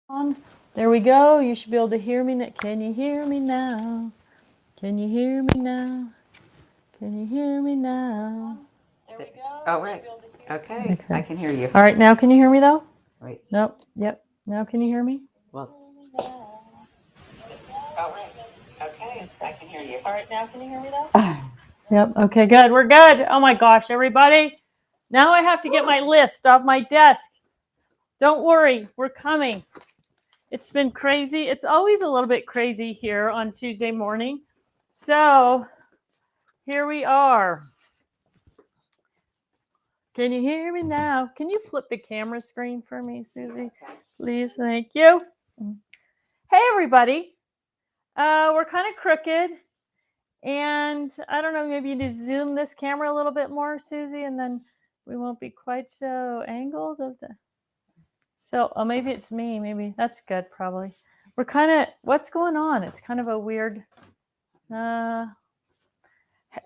on. There we go. You should be able to hear me now. Can you hear me now? Can you hear me now? Can you hear me now? There we go. Oh, right. Okay. I can hear you. All right, now can you hear me though? Wait. Nope. Yep. Now can you hear me? Well. Oh, right. Okay. I can hear you. All right, now can you hear me though? Yep. Okay, good. We're good. Oh my gosh, everybody. Now I have to get my list off my desk. Don't worry, we're coming. It's been crazy. It's always a little bit crazy here on Tuesday morning. So here we are. Can you hear me now? Can you flip the camera screen for me, Susie? Please, thank you. Hey, everybody. We're kind of crooked. And I don't know, maybe you need to zoom this camera a little bit more, Susie, and then we won't be quite so angled. So, oh, maybe it's me. Maybe that's good, probably. We're kind of, what's going on? It's kind of a weird,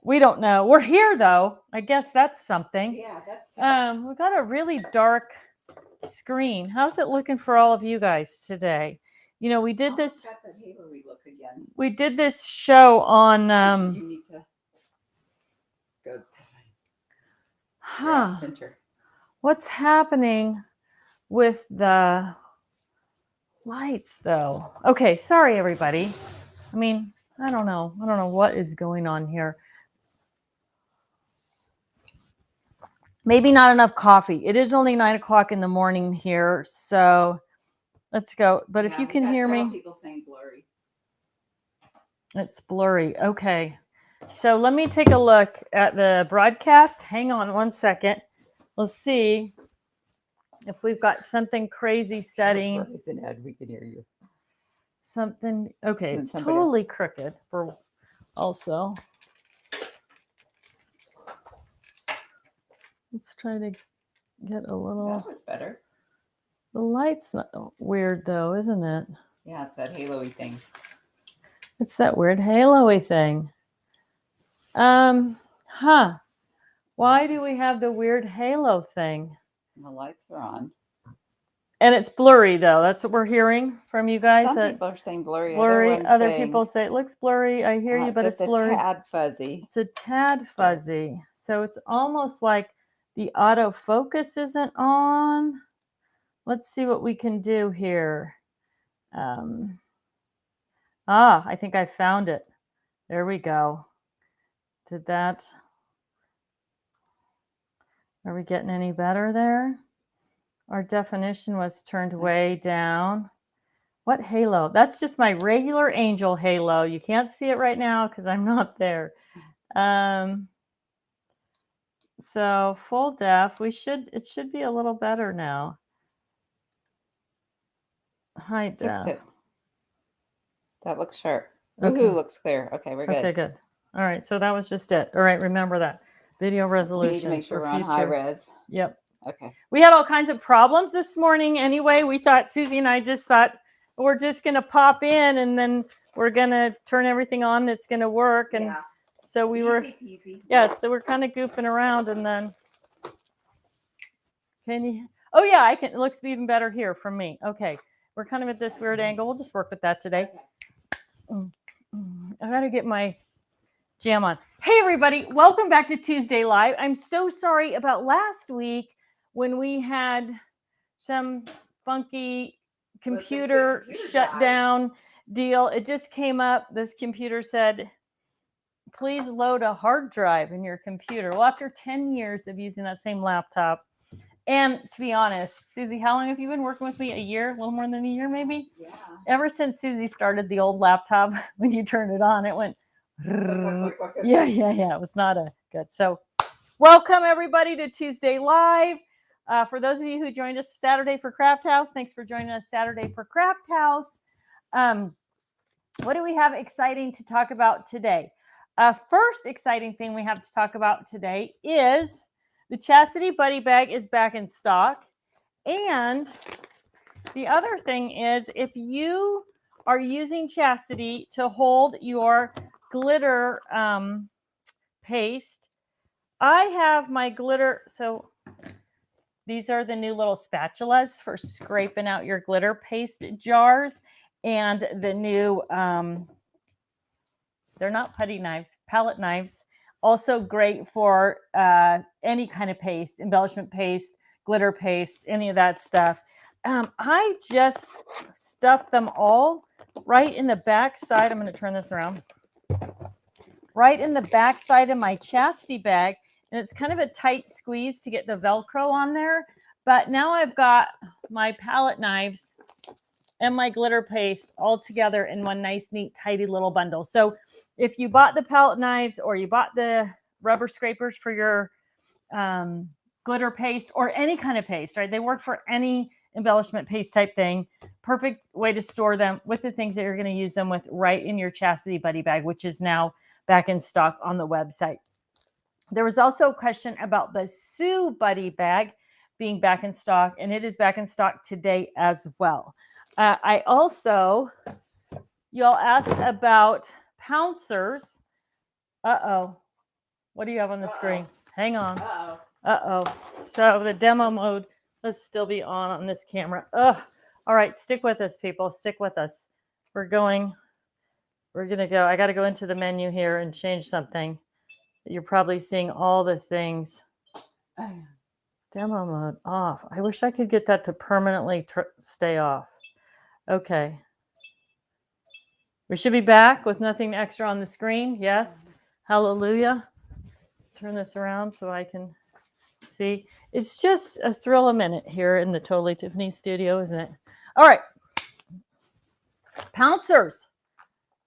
we don't know. We're here, though. I guess that's something. Yeah, that's. We've got a really dark screen. How's it looking for all of you guys today? You know, we did this. Got that halo-y look again. We did this show on. You need to go this way. Huh. Center. What's happening with the lights, though? Okay, sorry, everybody. I mean, I don't know what is going on here. Maybe not enough coffee. It is only 9 o'clock in the morning here, so let's go. But if you can hear me, people saying blurry. It's blurry. Okay, so let me take a look at the broadcast. Hang on one second. Let's see if we've got something crazy setting. Ed, we can hear you. Something. Okay, it's totally crooked for also. Let's try to get a little. That was better. The light's not weird though, isn't it? Yeah, it's that halo-y thing. It's that weird halo-y thing. Huh. Why do we have the weird halo thing? The lights are on. And it's blurry though. That's what we're hearing from you guys. Some people are saying blurry. Other people say it looks blurry. I hear you, but it's blurry. Just a tad fuzzy. It's a tad fuzzy. So it's almost like the autofocus isn't on. Let's see what we can do here. I think I found it. There we go. Did that? Are we getting any better there? Our definition was turned way down. What halo? That's just my regular angel halo. You can't see it right now because I'm not there. So full def, it should be a little better now. High def. That looks sharp. Okay. Ooh, looks clear. Okay, we're good. Okay, good. All right, so that was just it. All right, remember that. Video resolution. We need to make sure we're on high res. Yep. Okay. We had all kinds of problems this morning anyway. We thought, Susie and I just thought, we're just going to pop in and then we're going to turn everything on. It's going to work. And so we were, so we're kind of goofing around and then, can you, oh yeah, I can, it looks even better here from me. Okay. We're kind of at this weird angle. We'll just work with that today. I got to get my jam on. Hey, everybody. Welcome back to Tuesday Live. I'm so sorry about last week when we had some funky computer shutdown deal. It just came up. This computer said, please load a hard drive in your computer. Well, after 10 years of using that same laptop, and to be honest, Susie, how long have you been working with me? A year? A little more than a year, maybe? Yeah. Ever since Susie started the old laptop, when you turned it on, it went, yeah. It was not a good. So welcome, everybody, to Tuesday Live. For those of you who joined us Saturday for Craft House, thanks for joining us Saturday for Craft House. What do we have exciting to talk about today? First exciting thing we have to talk about today is the Chastity Buddy Bag is back in stock. And the other thing is, if you are using Chastity to hold your glitter paste, I have my glitter. So These are the new little spatulas for scraping out your glitter paste jars, and the new, they're not putty knives, palette knives. Also great for any kind of paste, embellishment paste, glitter paste, any of that stuff. I just stuffed them all right in the back side. I'm going to turn this around. Right in the back side of my chastity bag. And it's kind of a tight squeeze to get the Velcro on there. But now I've got my palette knives and my glitter paste all together in one nice, neat, tidy little bundle. So if you bought the palette knives or you bought the rubber scrapers for your glitter paste or any kind of paste, right? They work for any embellishment paste type thing. Perfect way to store them with the things that you're going to use them with right in your Chastity Buddy bag, which is now back in stock on the website. There was also a question about the Sue Buddy bag being back in stock, and it is back in stock today as well. I also, y'all asked about pouncers. Uh-oh. What do you have on the screen? Hang on. Uh-oh. So the demo mode, let's still be on this camera. Ugh. All right, stick with us, people. Stick with us. We're going to go. I got to go into the menu here and change something. You're probably seeing all the things. Demo mode off. I wish I could get that to permanently stay off. Okay. We should be back with nothing extra on the screen. Yes. Hallelujah. Turn this around so I can see. It's just a thrill a minute here in the Totally Tiffany studio, isn't it? All right. Pouncers.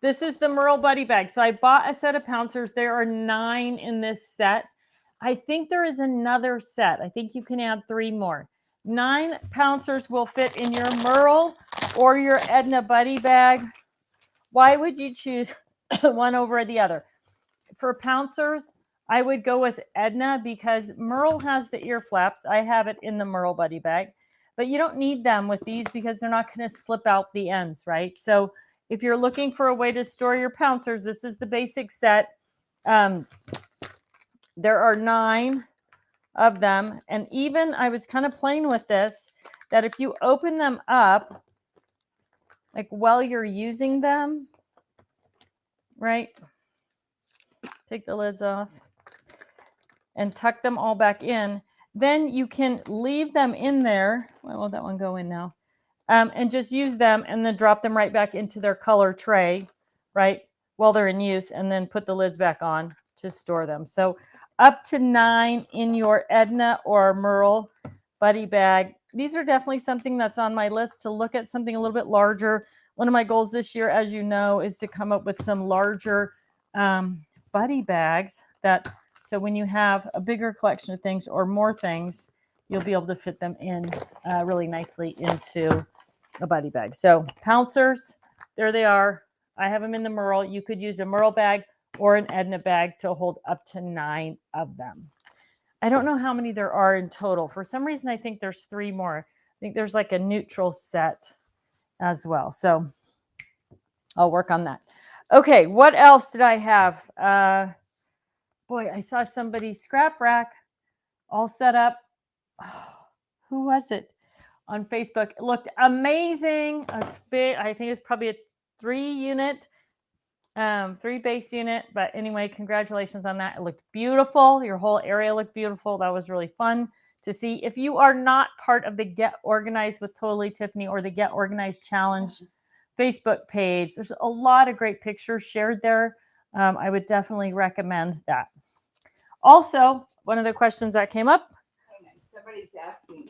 This is the Merle Buddy bag. So I bought a set of pouncers. There are 9 in this set. I think there is another set. I think you can add 3 more. 9 pouncers will fit in your Merle or your Edna Buddy bag. Why would you choose one over the other? For pouncers, I would go with Edna because Merle has the ear flaps. I have it in the Merle Buddy bag, but you don't need them with these because they're not going to slip out the ends, right? So if you're looking for a way to store your pouncers, this is the basic set. There are 9 of them. And even I was kind of playing with this, that if you open them up, like while you're using them, right? Take the lids off and tuck them all back in. Then you can leave them in there. Why won't that one go in now? And just use them and then drop them right back into their color tray, right? While they're in use, and then put the lids back on to store them. So up to 9 in your Edna or Merle Buddy bag. These are definitely something that's on my list to look at something a little bit larger. One of my goals this year, as you know, is to come up with some larger buddy bags so when you have a bigger collection of things or more things, you'll be able to fit them in really nicely into a buddy bag. So pouncers, there they are. I have them in the Merle. You could use a Merle bag or an Edna bag to hold up to 9 of them. I don't know how many there are in total. For some reason, I think there's 3 more. I think there's like a neutral set as well. So I'll work on that. Okay, what else did I have? Boy, I saw somebody's scrap rack all set up. Oh, who was it? On Facebook. It looked amazing. It's big. I think it's probably a 3 base unit. But anyway, congratulations on that. It looked beautiful. Your whole area looked beautiful. That was really fun to see. If you are not part of the Get Organized with Totally Tiffany or the Get Organized Challenge Facebook page, there's a lot of great pictures shared there. I would definitely recommend that. Also, one of the questions that came up. Somebody's asking,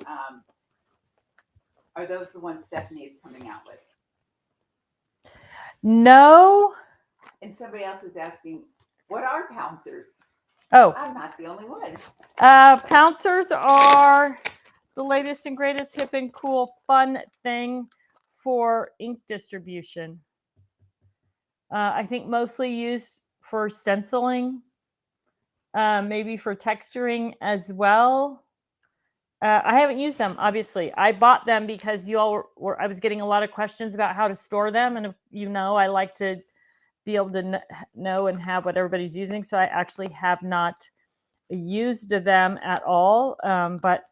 are those the ones Stephanie's coming out with? No. And somebody else is asking, what are pouncers? Oh. I'm not the only one. Pouncers are the latest and greatest hip and cool fun thing for ink distribution. I think mostly used for stenciling, maybe for texturing as well. I haven't used them, obviously. I bought them because you all I was getting a lot of questions about how to store them. And if you know, I like to be able to know and have what everybody's using. So I actually have not used them at all. But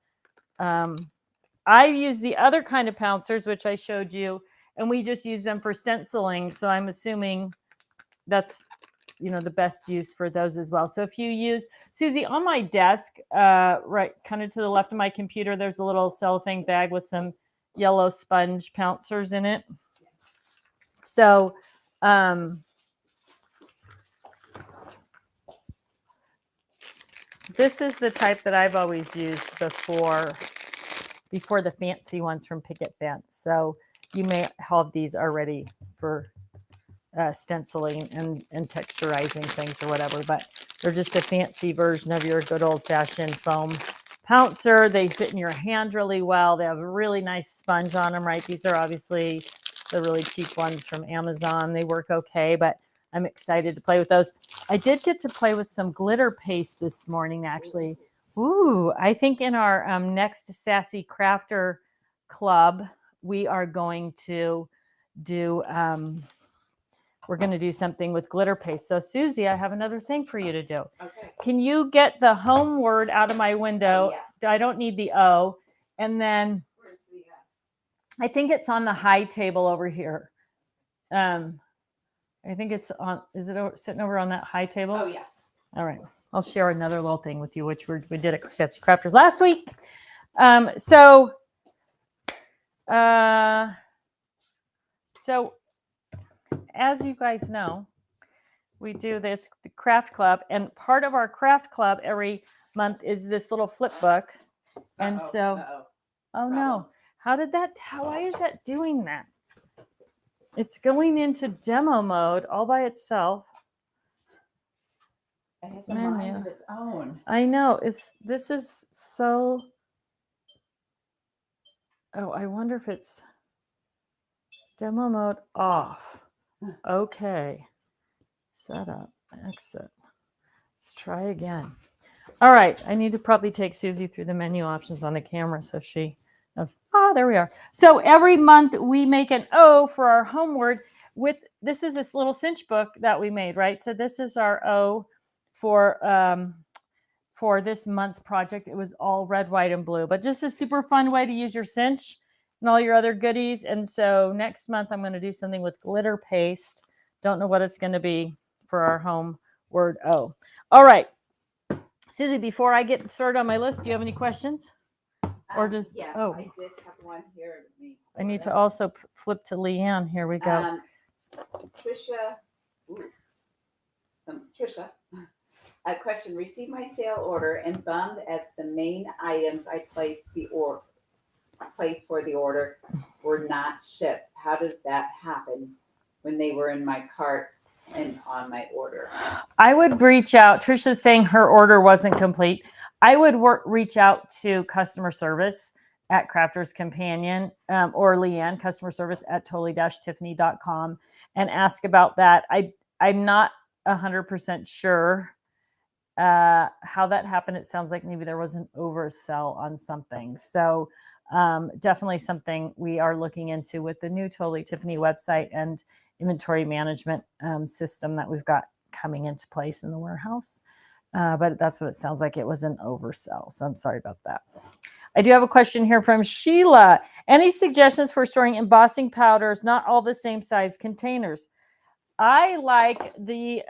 I've used the other kind of pouncers, which I showed you, and we just use them for stenciling. So I'm assuming that's, the best use for those as well. So if you use, Susie, on my desk, right, kind of to the left of my computer, there's a little cellophane bag with some yellow sponge pouncers in it. So, this is the type that I've always used before the fancy ones from Picket Fence. So you may have these already for stenciling and texturizing things or whatever, but they're just a fancy version of your good old-fashioned foam pouncer. They fit in your hand really well. They have a really nice sponge on them, right? These are obviously the really cheap ones from Amazon. They work okay, but I'm excited to play with those. I did get to play with some glitter paste this morning, actually. Ooh, I think in our next Sassy Crafter Club, we are going to do we're going to do something with glitter paste. So Susie, I have another thing for you to do. Okay. Can you get the home word out of my window? Oh, yeah. I don't need the O. And then Where's the, I think it's on the high table over here. I think it's on, is it sitting over on that high table? Oh, yeah. All right. I'll share another little thing with you, which we did at Sassy Crafters last week. So as you guys know, we do this the craft club, and part of our craft club every month is this little flip book. And oh no, why is that doing that? It's going into demo mode all by itself. It has a mind of its own. I know, this is so, I wonder if it's demo mode off. Okay. Setup, exit. Let's try again. All right. I need to probably take Susie through the menu options on the camera so she knows. There we are. So every month we make an O for our home word this is this little cinch book that we made, right? So this is our O for this month's project. It was all red, white, and blue, but just a super fun way to use your cinch and all your other goodies. And so next month I'm going to do something with glitter paste. Don't know what it's going to be for our home word O. All right. Susie, before I get started on my list, do you have any questions? Or does, yes, oh, I did have one here. I need to also flip to Leanne. Here we go. Trisha, a question. Received my sale order and bummed as the main items I placed for the order were not shipped. How does that happen when they were in my cart and on my order? I would reach out. Trisha's saying her order wasn't complete. I would reach out to customer service at Crafters Companion or Leanne, customer service at totally-tiffany.com, and ask about that. I'm not 100% sure how that happened. It sounds like maybe there was an oversell on something. So definitely something we are looking into with the new Totally Tiffany website and inventory management system that we've got coming into place in the warehouse. But that's what it sounds like. It was an oversell. So I'm sorry about that. I do have a question here from Sheila. Any suggestions for storing embossing powders, not all the same size containers? I like the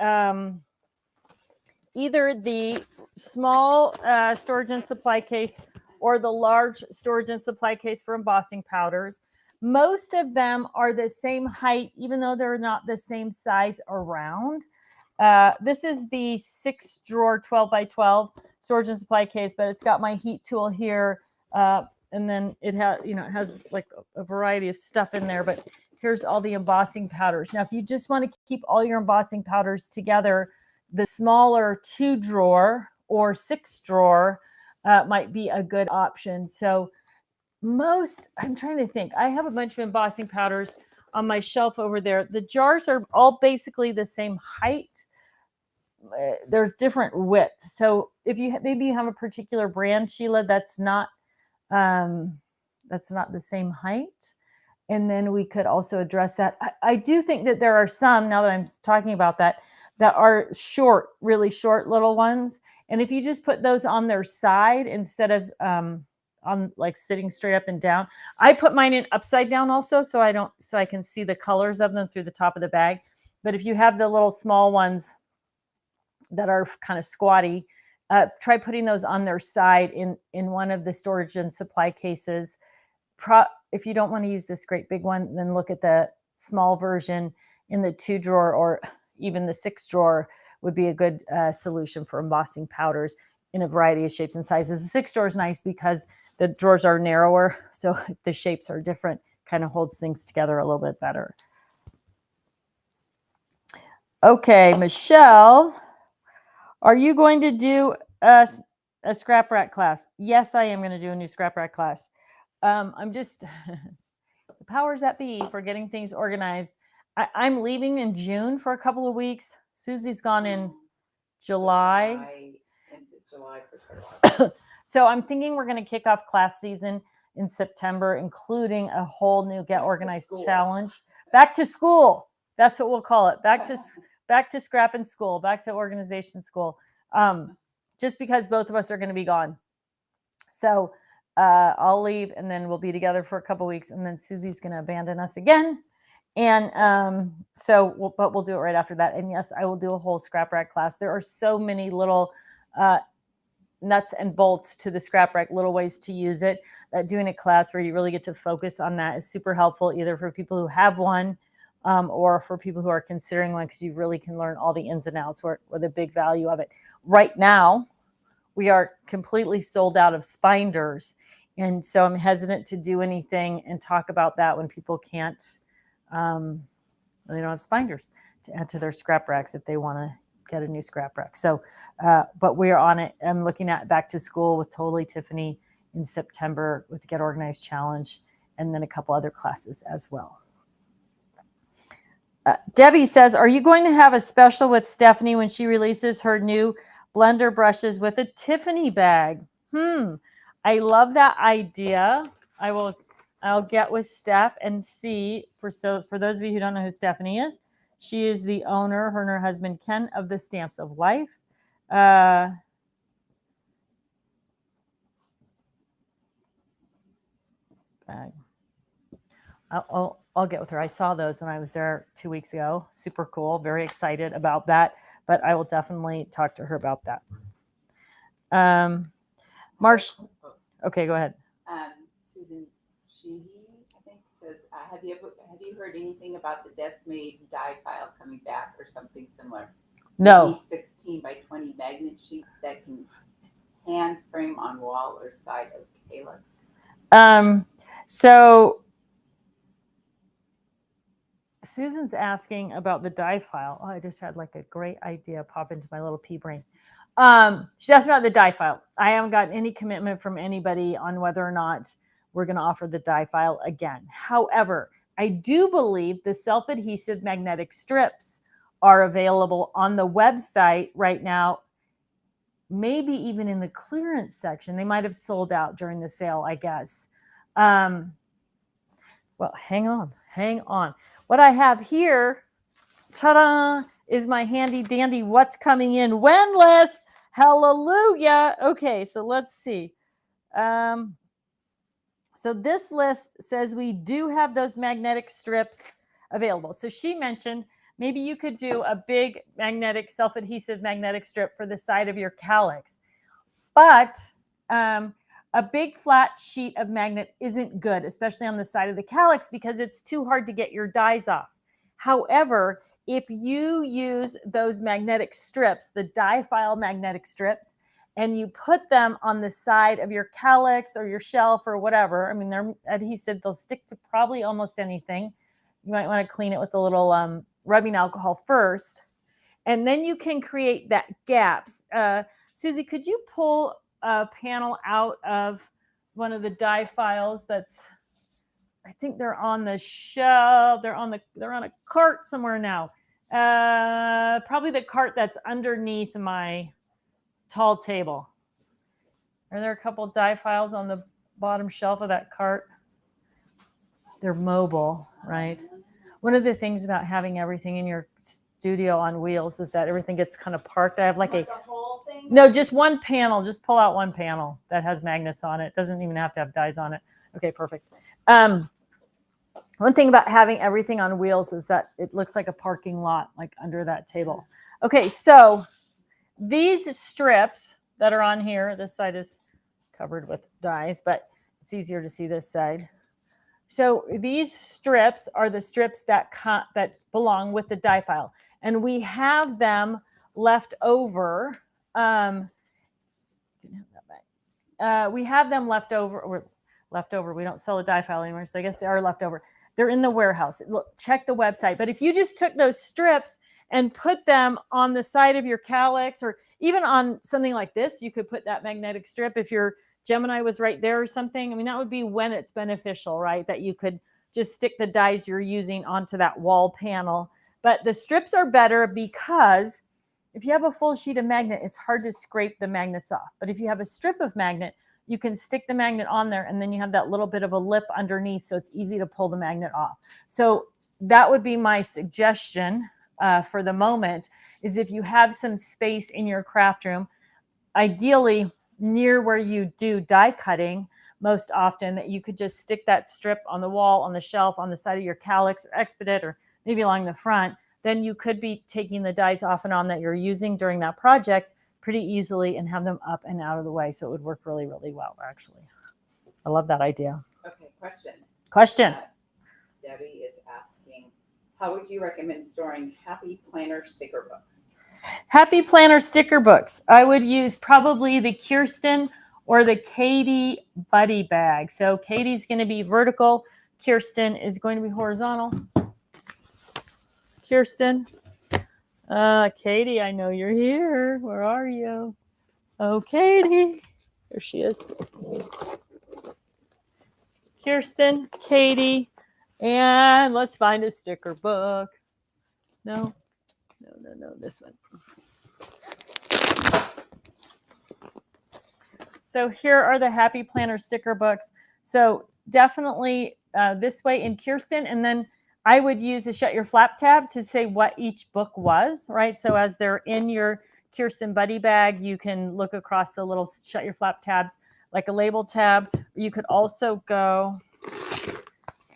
either the small storage and supply case or the large storage and supply case for embossing powders. Most of them are the same height, even though they're not the same size around. This is the 6-drawer 12 by 12 storage and supply case, but it's got my heat tool here. And then it has like a variety of stuff in there, but here's all the embossing powders. Now, if you just want to keep all your embossing powders together, the smaller 2-drawer or 6-drawer might be a good option. So I'm trying to think. I have a bunch of embossing powders on my shelf over there. The jars are all basically the same height. There's different widths. So if maybe you have a particular brand, Sheila, that's not the same height. And then we could also address that. I do think that there are some, now that I'm talking about that are short, really short little ones. And if you just put those on their side instead of on like sitting straight up and down. I put mine in upside down also, so I can see the colors of them through the top of the bag. But if you have the little small ones that are kind of squatty, try putting those on their side in one of the storage and supply cases. If you don't want to use this great big one, then look at the small version in the 2-drawer, or even the 6-drawer would be a good solution for embossing powders in a variety of shapes and sizes. The 6-drawer is nice because the drawers are narrower, so the shapes are different, kind of holds things together a little bit better. Okay, Michelle, are you going to do a scrap rack class? Yes, I am going to do a new scrap rack class. I'm just the powers that be for getting things organized. I'm leaving in June for a couple of weeks. Susie's gone in July. Into July for quite a while. So I'm thinking we're going to kick off class season in September, including a whole new Get Organized challenge. Back to school. That's what we'll call it. Back to scrap and school. Back to organization school. Just because both of us are going to be gone. So I'll leave, and then we'll be together for a couple weeks, and then Susie's going to abandon us again. And but we'll do it right after that. And yes, I will do a whole scrap rack class. There are so many little nuts and bolts to the scrap rack, little ways to use it. Doing a class where you really get to focus on that is super helpful, either for people who have one or for people who are considering one, because you really can learn all the ins and outs or the big value of it. Right now, we are completely sold out of spinders. And so I'm hesitant to do anything and talk about that when people can't, they don't have spinders to add to their scrap racks if they want to get a new scrap rack. So, but we're on it. I'm looking at back to school with Totally Tiffany in September with the Get Organized Challenge, and then a couple other classes as well. Debbie says, are you going to have a special with Stephanie when she releases her new blender brushes with a Tiffany bag? I love that idea. I'll get with Steph and see. For those of you who don't know who Stephanie is, she is the owner, her and her husband Ken, of the Stamps of Life. Bag. I'll get with her. I saw those when I was there 2 weeks ago. Super cool. Very excited about that. But I will definitely talk to her about that. Okay, go ahead. Susan Sheehy, I think, says, have you heard anything about the Desmade die file coming back or something similar? No. 16 by 20 magnet sheets that can hand frame on wall or side of calyx. So Susan's asking about the die file. Oh, I just had like a great idea pop into my little pea brain. She's asking about the die file. I haven't gotten any commitment from anybody on whether or not we're going to offer the die file again. However, I do believe the self-adhesive magnetic strips are available on the website right now, maybe even in the clearance section. They might have sold out during the sale, I guess. Well, hang on. What I have here, ta-da, is my handy dandy what's coming in when list. Hallelujah. Okay, so let's see. So this list says we do have those magnetic strips available. So she mentioned maybe you could do a big magnetic, self-adhesive magnetic strip for the side of your calyx. But a big flat sheet of magnet isn't good, especially on the side of the calyx, because it's too hard to get your dies off. However, if you use those magnetic strips, the die file magnetic strips, and you put them on the side of your calyx or your shelf or whatever, I mean, they're adhesive, they'll stick to probably almost anything. You might want to clean it with a little rubbing alcohol first. And then you can create that gaps. Susie, could you pull a panel out of one of the die files that's, I think they're on the shelf. They're on a cart somewhere now. Probably the cart that's underneath my tall table. Are there a couple die files on the bottom shelf of that cart? They're mobile, right? One of the things about having everything in your studio on wheels is that everything gets kind of parked. I have like a whole thing. thing? No, just one panel. Just pull out one panel that has magnets on it. Doesn't even have to have dies on it. Okay, perfect. One thing about having everything on wheels is that it looks like a parking lot, like under that table. Okay, so these strips that are on here, this side is covered with dies, but it's easier to see this side. So these strips are the strips that belong with the die file, and we have them left over. We have them left over. Or left over. We don't sell a die file anymore, so I guess they are left over. They're in the warehouse. Look, check the website. But if you just took those strips and put them on the side of your Calyx, or even on something like this, you could put that magnetic strip. If your Gemini was right there or something, I mean, that would be when it's beneficial, right? That you could just stick the dies you're using onto that wall panel. But the strips are better because if you have a full sheet of magnet, it's hard to scrape the magnets off. But if you have a strip of magnet, you can stick the magnet on there, and then you have that little bit of a lip underneath, so it's easy to pull the magnet off. So that would be my suggestion for the moment, is if you have some space in your craft room, ideally near where you do die cutting most often, that you could just stick that strip on the wall, on the shelf, on the side of your Calyx or Expedit, or maybe along the front. Then you could be taking the dies off and on that you're using during that project pretty easily and have them up and out of the way. So it would work really, really well, actually. I love that idea. Okay, question. Question. Debbie is asking, how would you recommend storing Happy Planner sticker books? Happy Planner sticker books. I would use probably the Kirsten or the Katie Buddy bag. So Katie's going to be vertical. Kirsten is going to be horizontal. Kirsten. Katie, I know you're here. Where are you? Oh, Katie. There she is. Kirsten, Katie, and let's find a sticker book. No, this one. So here are the Happy Planner sticker books. So definitely this way in Kirsten, and then I would use a Shut Your Flap tab to say what each book was, right? So as they're in your Kirsten Buddy bag, you can look across the little Shut Your Flap tabs like a label tab. You could also go,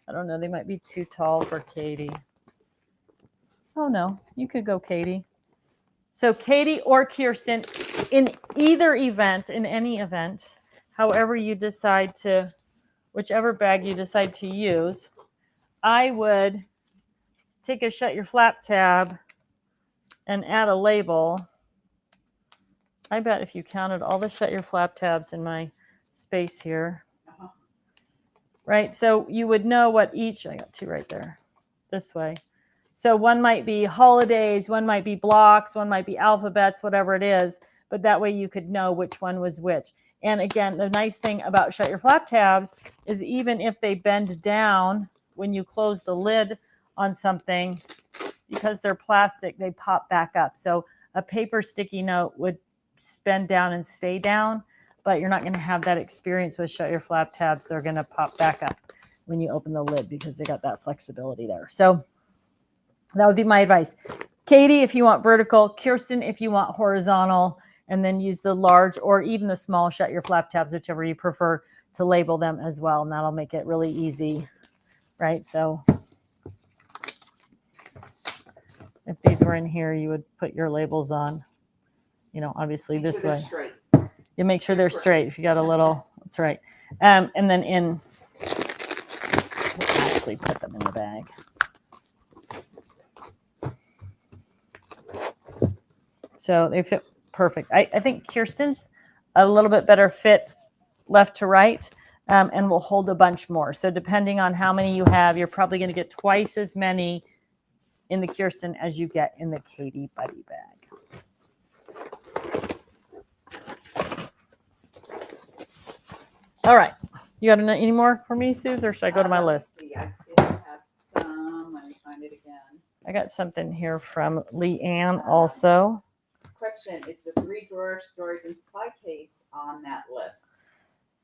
I don't know, they might be too tall for Katie. Oh no, you could go Katie. So Katie or Kirsten, in either event, in any event, however you decide to, whichever bag you decide to use, I would take a Shut Your Flap tab and add a label. I bet if you counted all the Shut Your Flap tabs in my space here, right? So you would know what each, I got two right there, this way. So one might be holidays, one might be blocks, one might be alphabets, whatever it is, but that way you could know which one was which. And again, the nice thing about Shut Your Flap tabs is even if they bend down when you close the lid on something, because they're plastic, they pop back up. So a paper sticky note would bend down and stay down, but you're not going to have that experience with Shut Your Flap tabs. They're going to pop back up when you open the lid because they got that flexibility there. So that would be my advice. Katie, if you want vertical, Kirsten, if you want horizontal, and then use the large or even the small Shut Your Flap tabs, whichever you prefer, to label them as well. And that'll make it really easy, right? So if these were in here, you would put your labels on, you know, obviously this way. Straight. You make sure they're straight. If you got a little, that's right. And then we'll actually put them in the bag. So they fit perfect. I think Kirsten's a little bit better fit left to right, and will hold a bunch more. So depending on how many you have, you're probably going to get twice as many in the Kirsten as you get in the Katie Buddy bag. All right. You got any more for me, Suze, or should I go to my list? I did have some. Let me find it again. I got something here from Leanne also. Question, is the 3-drawer storage and supply case on that list?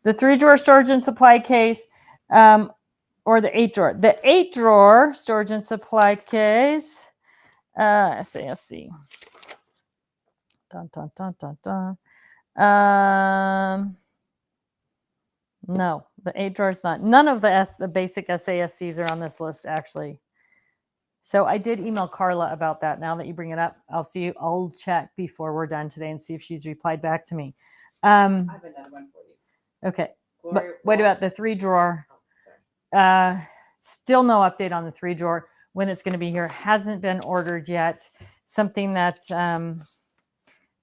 The 3-drawer storage and supply case, or the 8-drawer. The 8-drawer storage and supply case, let's see. Dun, dun, dun, dun, dun. No, the 8 drawers not. None of the basic SASCs are on this list actually. So I did email Carla about that. Now that you bring it up, I'll check before we're done today and see if she's replied back to me. I have another one for you. Okay. But Gloria, what about the 3 drawer? oh, sorry. Still no update on the 3 drawer. When it's going to be here hasn't been ordered yet. Something that,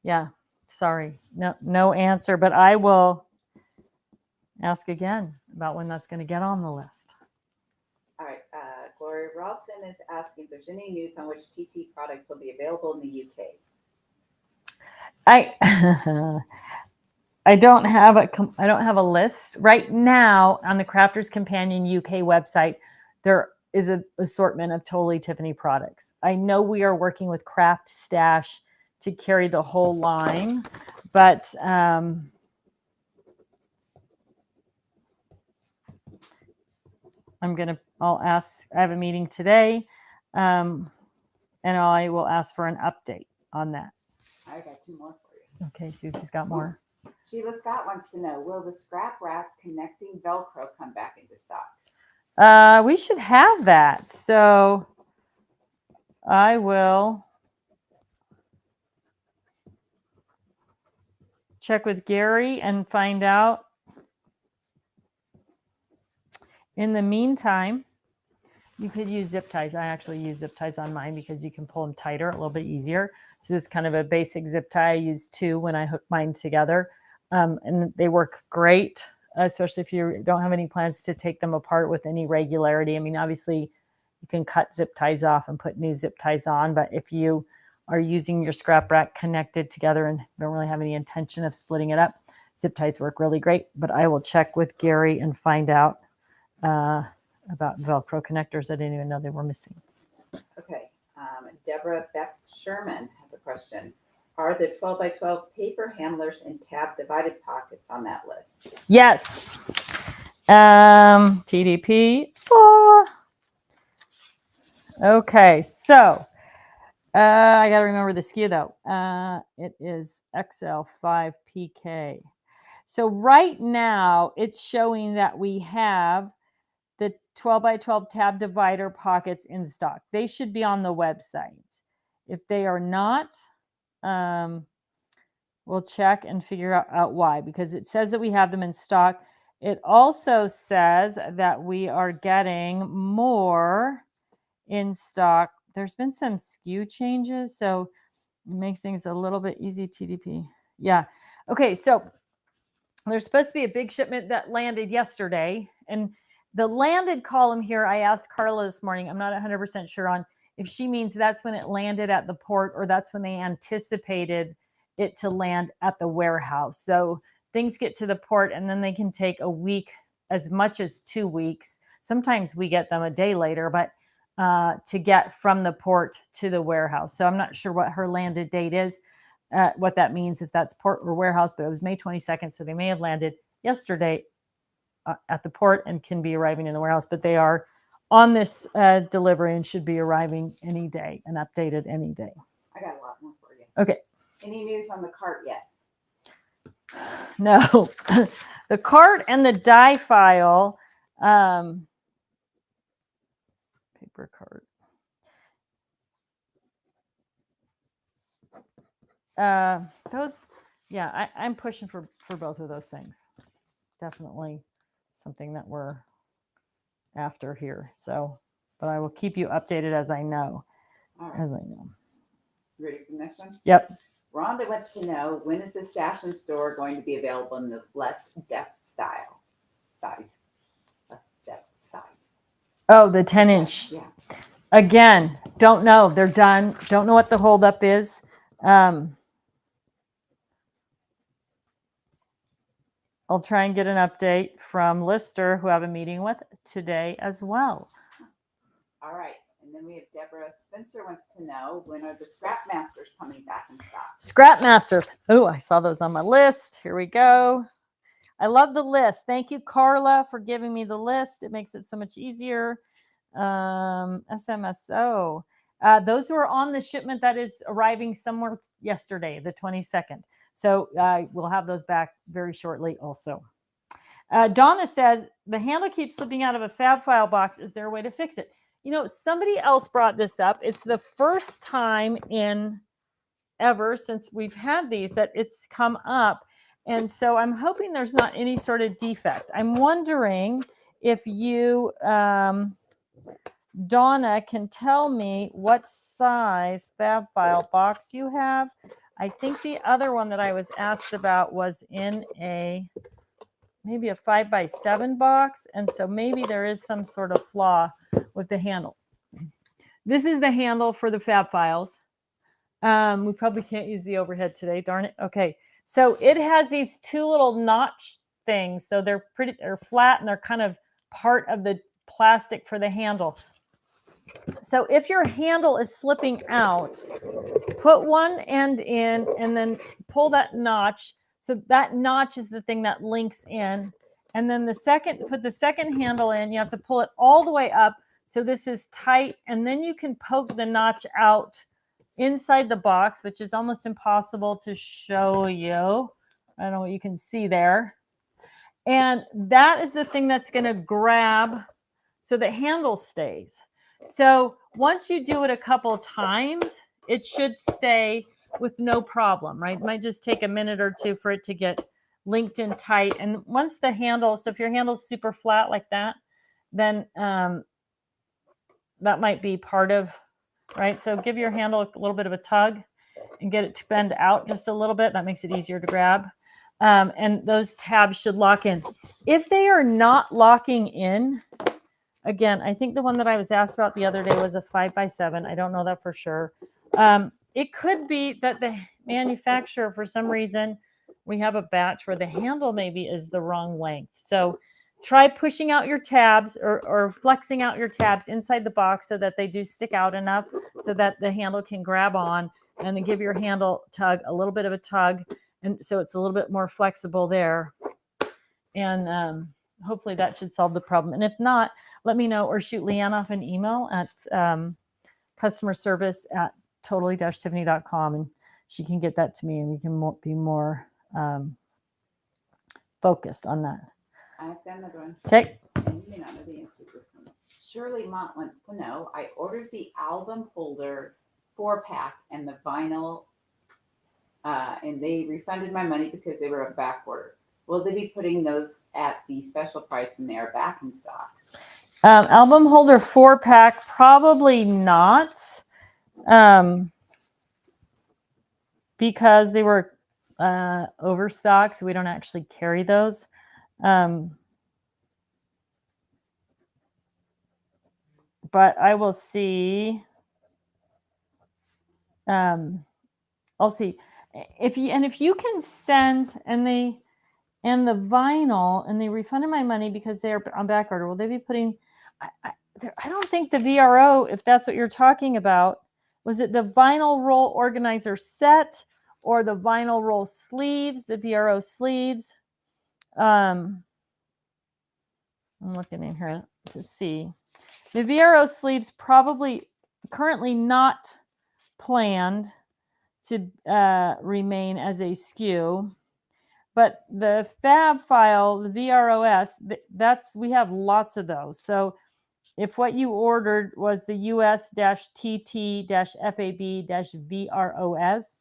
yeah, sorry, no answer. But I will ask again about when that's going to get on the list. All right. Gloria Ralston is asking if there's any news on which TT products will be available in the UK. I don't have a list right now on the Crafters Companion UK website. There is an assortment of Totally Tiffany products. I know we are working with Craft Stash to carry the whole line, but I'll ask. I have a meeting today, and I will ask for an update on that. I got 2 more for you. Okay, Susie's got more. Sheila Scott wants to know, will the scrap rack connecting Velcro come back into stock? We should have that. So I will check with Gary and find out. In the meantime, you could use zip ties. I actually use zip ties on mine because you can pull them tighter, a little bit easier. So it's kind of a basic zip tie. I use 2 when I hook mine together. And they work great, especially if you don't have any plans to take them apart with any regularity. I mean, obviously, you can cut zip ties off and put new zip ties on. But if you are using your scrap rack connected together and don't really have any intention of splitting it up, zip ties work really great. But I will check with Gary and find out about Velcro connectors. I didn't even know they were missing. Okay. Deborah Beck Sherman has a question. Are the 12 by 12 paper handlers and tab divided pockets on that list? Yes. TDP. Oh. Okay, so I got to remember the SKU though. It is XL5PK. So right now it's showing that we have the 12 by 12 tab divider pockets in stock. They should be on the website. If they are not, we'll check and figure out why, because it says that we have them in stock. It also says that we are getting more in stock. There's been some SKU changes, so it makes things a little bit easy. TDP. Yeah. Okay, so there's supposed to be a big shipment that landed yesterday, and the landed column here, I asked Carla this morning, I'm not 100% sure on if she means that's when it landed at the port or that's when they anticipated it to land at the warehouse. So things get to the port and then they can take a week, as much as 2 weeks. Sometimes we get them a day later, but to get from the port to the warehouse. So I'm not sure what her landed date is, what that means, if that's port or warehouse, but it was May 22nd. So they may have landed yesterday at the port and can be arriving in the warehouse, but they are on this delivery and should be arriving any day and updated any day. I got a lot more for you. Okay. Any news on the cart yet? No, the cart and the die file, paper cart. Those, yeah, I'm pushing for both of those things. Definitely something that we're after here. So, but I will keep you updated as I know. All right. As I know. Ready for the next one? Yep. Rhonda wants to know, when is the Stash and Store going to be available in the less depth size? Less depth size. Oh, the 10-inch. Yeah. Again, don't know. They're done. Don't know what the holdup is. I'll try and get an update from Lister, who I have a meeting with today as well. All right. And then we have Deborah Spencer wants to know, when are the Scrap Masters coming back in stock? Scrap Masters. Oh, I saw those on my list. Here we go. I love the list. Thank you, Carla, for giving me the list. It makes it so much easier. SMSO. Those were on the shipment that is arriving somewhere yesterday, the 22nd. So we'll have those back very shortly also. Donna says, the handle keeps slipping out of a fab file box. Is there a way to fix it? You know, somebody else brought this up. It's the first time in ever since we've had these that it's come up. And so I'm hoping there's not any sort of defect. I'm wondering if you, Donna, can tell me what size fab file box you have. I think the other one that I was asked about was in maybe a 5x7 box. And so maybe there is some sort of flaw with the handle. This is the handle for the fab files. We probably can't use the overhead today. Darn it. Okay. So it has these two little notch things. So they're flat and they're kind of part of the plastic for the handle. So if your handle is slipping out, put one end in and then pull that notch. So that notch is the thing that links in. And then put the second handle in. You have to pull it all the way up. So this is tight. And then you can poke the notch out inside the box, which is almost impossible to show you. I don't know what you can see there. And that is the thing that's going to grab so the handle stays. So once you do it a couple times, it should stay with no problem, right? It might just take a minute or two for it to get linked in tight. And once the handle, so if your handle's super flat like that, then that might be part of, right? So give your handle a little bit of a tug and get it to bend out just a little bit. That makes it easier to grab. And those tabs should lock in. If they are not locking in, again, I think the one that I was asked about the other day was a 5x7. I don't know that for sure. It could be that the manufacturer, for some reason, we have a batch where the handle maybe is the wrong length. So try pushing out your tabs or flexing out your tabs inside the box so that they do stick out enough so that the handle can grab on, and then give your handle tug a little bit of a tug. And so it's a little bit more flexible there. And hopefully that should solve the problem. And if not, let me know or shoot Leanne off an email at customerservice@totally-tiffany.com, and she can get that to me and we can be more focused on that. I've got another one. Okay. And you may not know the answer to this one. Shirley Mott wants to know, I ordered the album holder 4-pack and the vinyl, and they refunded my money because they were a back order. Will they be putting those at the special price when they are back in stock? Album holder 4-pack, probably not, because they were overstocked, so we don't actually carry those. But I will see. I'll see if you can send and the vinyl and they refunded my money because they are on back order. Will they be putting? I don't think the VRO, if that's what you're talking about, was it the vinyl roll organizer set or the vinyl roll sleeves, the VRO sleeves? I'm looking in here to see. The VRO sleeves probably currently not planned to remain as a SKU, but the fab file, the VROS, we have lots of those. So if what you ordered was the US-TT-FAB-VROS,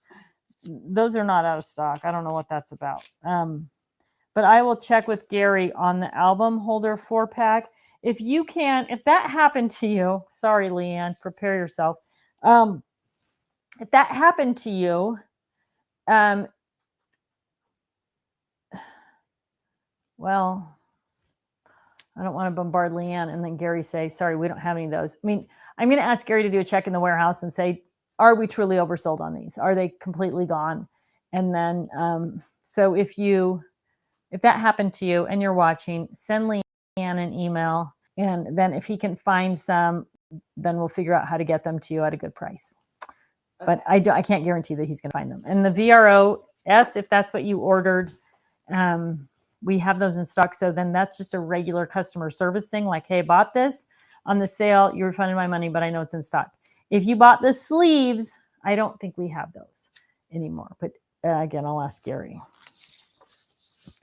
those are not out of stock. I don't know what that's about. But I will check with Gary on the album holder 4-pack. If you can, if that happened to you, sorry, Leanne, prepare yourself. If that happened to you, well, I don't want to bombard Leanne and then Gary say, sorry, we don't have any of those. I mean, I'm going to ask Gary to do a check in the warehouse and say, are we truly oversold on these? Are they completely gone? And then, so if that happened to you and you're watching, send Leanne an email. And then if he can find some, then we'll figure out how to get them to you at a good price. Okay. But I can't guarantee that he's going to find them. And the VROS, if that's what you ordered, we have those in stock. So then that's just a regular customer service thing. Like, hey, I bought this on the sale. You refunded my money, but I know it's in stock. If you bought the sleeves, I don't think we have those anymore. But again, I'll ask Gary.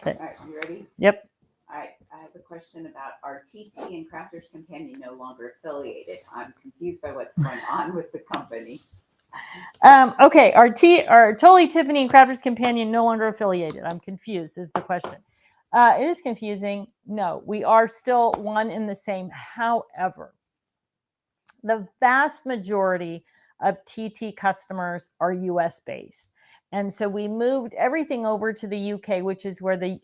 Okay. All right, you ready? Yep. All right, I have a question about our TT and Crafters Companion no longer affiliated. I'm confused by what's going on with the company. Okay, our Totally Tiffany and Crafters Companion no longer affiliated. I'm confused is the question. It is confusing. No, we are still one in the same. However, the vast majority of TT customers are US based. And so we moved everything over to the UK, which is where the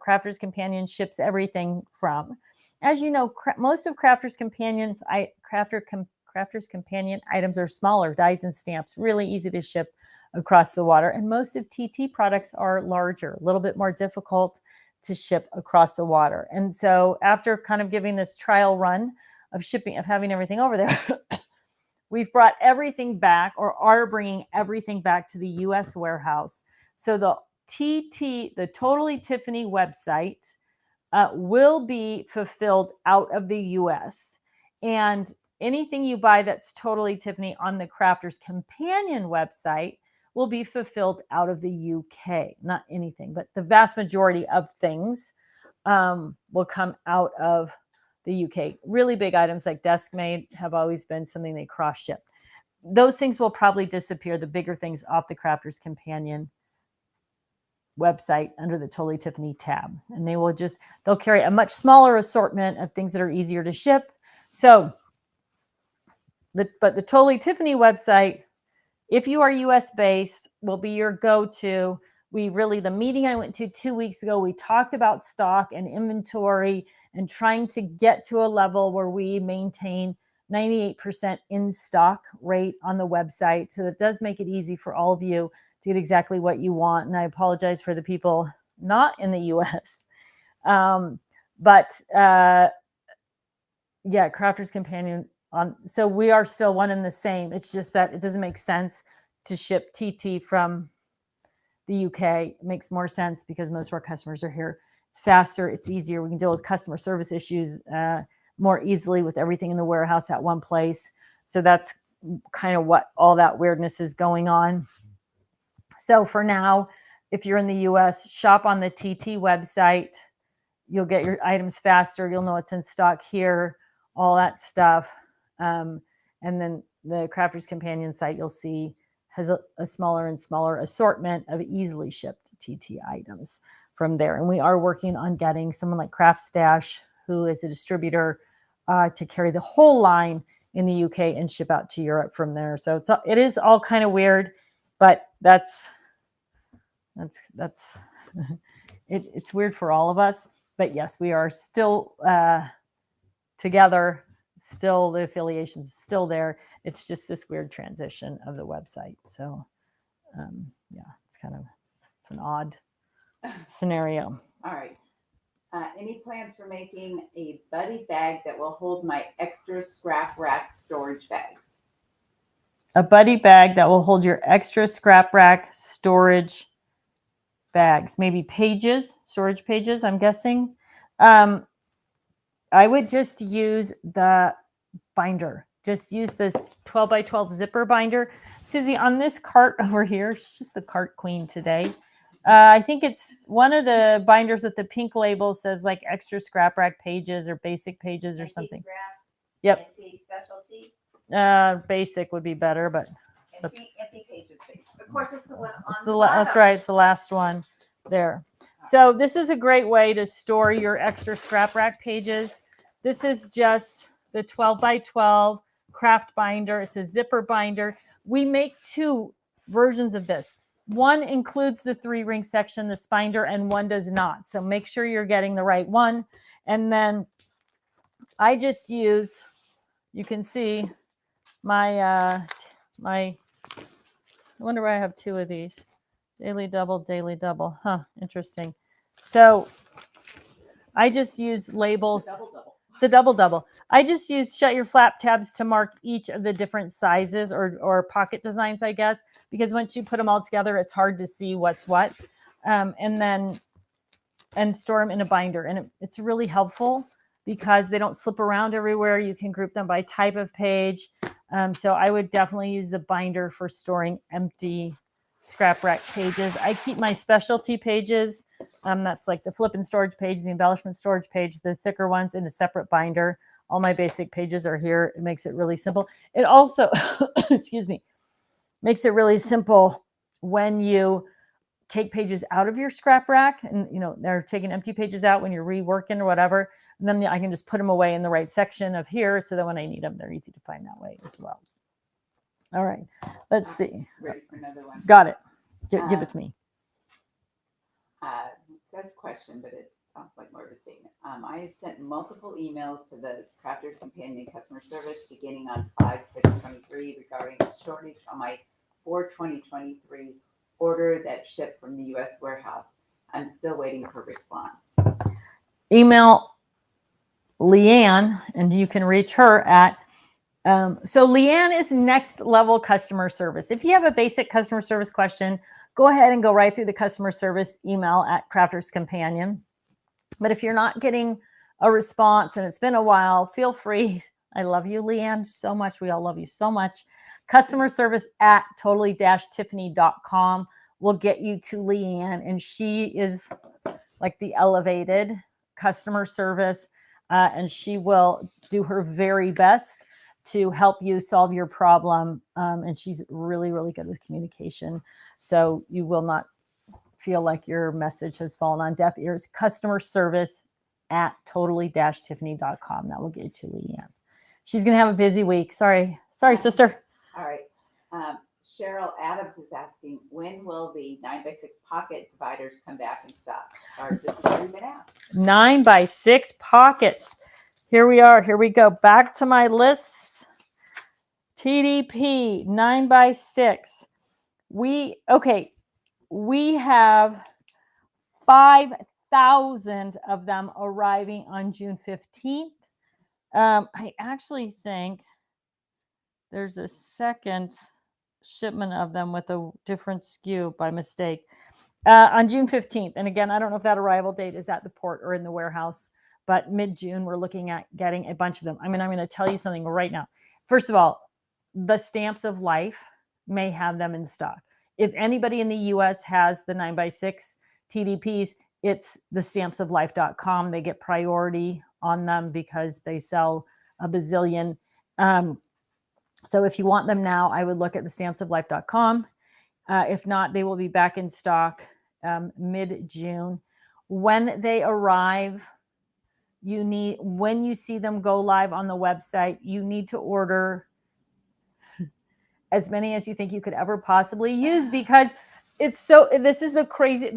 Crafters Companion ships everything from. As you know, most of Crafters Companion items are smaller, dies and stamps, really easy to ship across the water. And most of TT products are larger, a little bit more difficult to ship across the water. And so after kind of giving this trial run of shipping, of having everything over there, we've brought everything back, or are bringing everything back to the US warehouse. So the Totally Tiffany website will be fulfilled out of the US. And anything you buy that's Totally Tiffany on the Crafters Companion website will be fulfilled out of the UK. Not anything, but the vast majority of things will come out of the UK. Really big items like Deskmate have always been something they cross ship. Those things will probably disappear, the bigger things, off the Crafters Companion website under the Totally Tiffany tab. And they'll carry a much smaller assortment of things that are easier to ship. So, but the Totally Tiffany website, if you are US based, will be your go-to. The meeting I went to 2 weeks ago, we talked about stock and inventory and trying to get to a level where we maintain 98% in stock rate on the website. So it does make it easy for all of you to get exactly what you want. And I apologize for the people not in the US. Crafters Companion so we are still one and the same. It's just that it doesn't make sense to ship TT from the UK. It makes more sense because most of our customers are here. It's faster, it's easier. We can deal with customer service issues more easily with everything in the warehouse at one place. So that's kind of what all that weirdness is going on. So for now, if you're in the US, shop on the TT website. You'll get your items faster. You'll know what's in stock here, all that stuff. And then the Crafters Companion site, you'll see, has a smaller and smaller assortment of easily shipped TT items from there. And we are working on getting someone like Craft Stash, who is a distributor, to carry the whole line in the UK and ship out to Europe from there. So it is all kind of weird, but that's it's weird for all of us. But yes, we are still together. Still, the affiliation's still there. It's just this weird transition of the website. So, it's an odd scenario. All right. Any plans for making a buddy bag that will hold my extra scrap rack storage bags? A buddy bag that will hold your extra scrap rack storage bags, maybe storage pages, I'm guessing. I would just use the binder. Just use the 12 by 12 zipper binder. Susie, on this cart over here, she's just the cart queen today. I think it's one of the binders with the pink label says like extra scrap rack pages or basic pages or something. Scrap, yep. empty specialty. Basic would be better, but empty pages. Of course, it's the one on that's right. It's the last one there. So this is a great way to store your extra scrap rack pages. This is just the 12 by 12 craft binder. It's a zipper binder. We make two versions of this. One includes the 3-ring section, the spinder, and one does not. So make sure you're getting the right one. And then I just use, you can see my, I wonder why I have two of these. Daily double. Huh, interesting. So I just use labels. It's a double. I just use shut your flap tabs to mark each of the different sizes or pocket designs, I guess, because once you put them all together, it's hard to see what's what. And store them in a binder. And it's really helpful because they don't slip around everywhere. You can group them by type of page. So I would definitely use the binder for storing empty scrap rack pages. I keep my specialty pages. That's like the flip and storage page, the embellishment storage page, the thicker ones in a separate binder. All my basic pages are here. It makes it really simple. It also, excuse me, makes it really simple when you take pages out of your scrap rack and, they're taking empty pages out when you're reworking or whatever. And then I can just put them away in the right section of here so that when I need them, they're easy to find that way as well. All right, let's see. Ready for another one? Got it. Give it to me. It says question, but it sounds like more of a statement. I have sent multiple emails to the Crafters Companion customer service beginning on 5/6/23 regarding a shortage on my 4/20/23 order that shipped from the U.S. warehouse. I'm still waiting for response. Email Leanne, and you can reach her at so Leanne is next level customer service. If you have a basic customer service question, go ahead and go right through the customer service email at Crafters Companion. But if you're not getting a response and it's been a while, feel free. I love you, Leanne, so much. We all love you so much. Customer service at totally-tiffany.com will get you to Leanne, and she is like the elevated customer service, and she will do her very best to help you solve your problem. And she's really, really good with communication. So you will not feel like your message has fallen on deaf ears. Customer service at totally-tiffany.com. That will get you to Leanne. She's going to have a busy week. Sorry, sister. All right. Cheryl Adams is asking, when will the 9x6 pocket dividers come back in stock? Or this has already been asked. 9x6 pockets. Here we are. Here we go. Back to my lists. TDP 9x6. We have 5,000 of them arriving on June 15th. I actually think there's a second shipment of them with a different SKU by mistake on June 15th. And again, I don't know if that arrival date is at the port or in the warehouse, but mid-June, we're looking at getting a bunch of them. I mean, I'm going to tell you something right now. First of all, the Stamps of Life may have them in stock. If anybody in the U.S. has the 9x6 TDPs, it's the stampsoflife.com. They get priority on them because they sell a bazillion. So if you want them now, I would look at the stampsoflife.com. If not, they will be back in stock mid-June. When they arrive, when you see them go live on the website, you need to order as many as you think you could ever possibly use, because this is the crazy,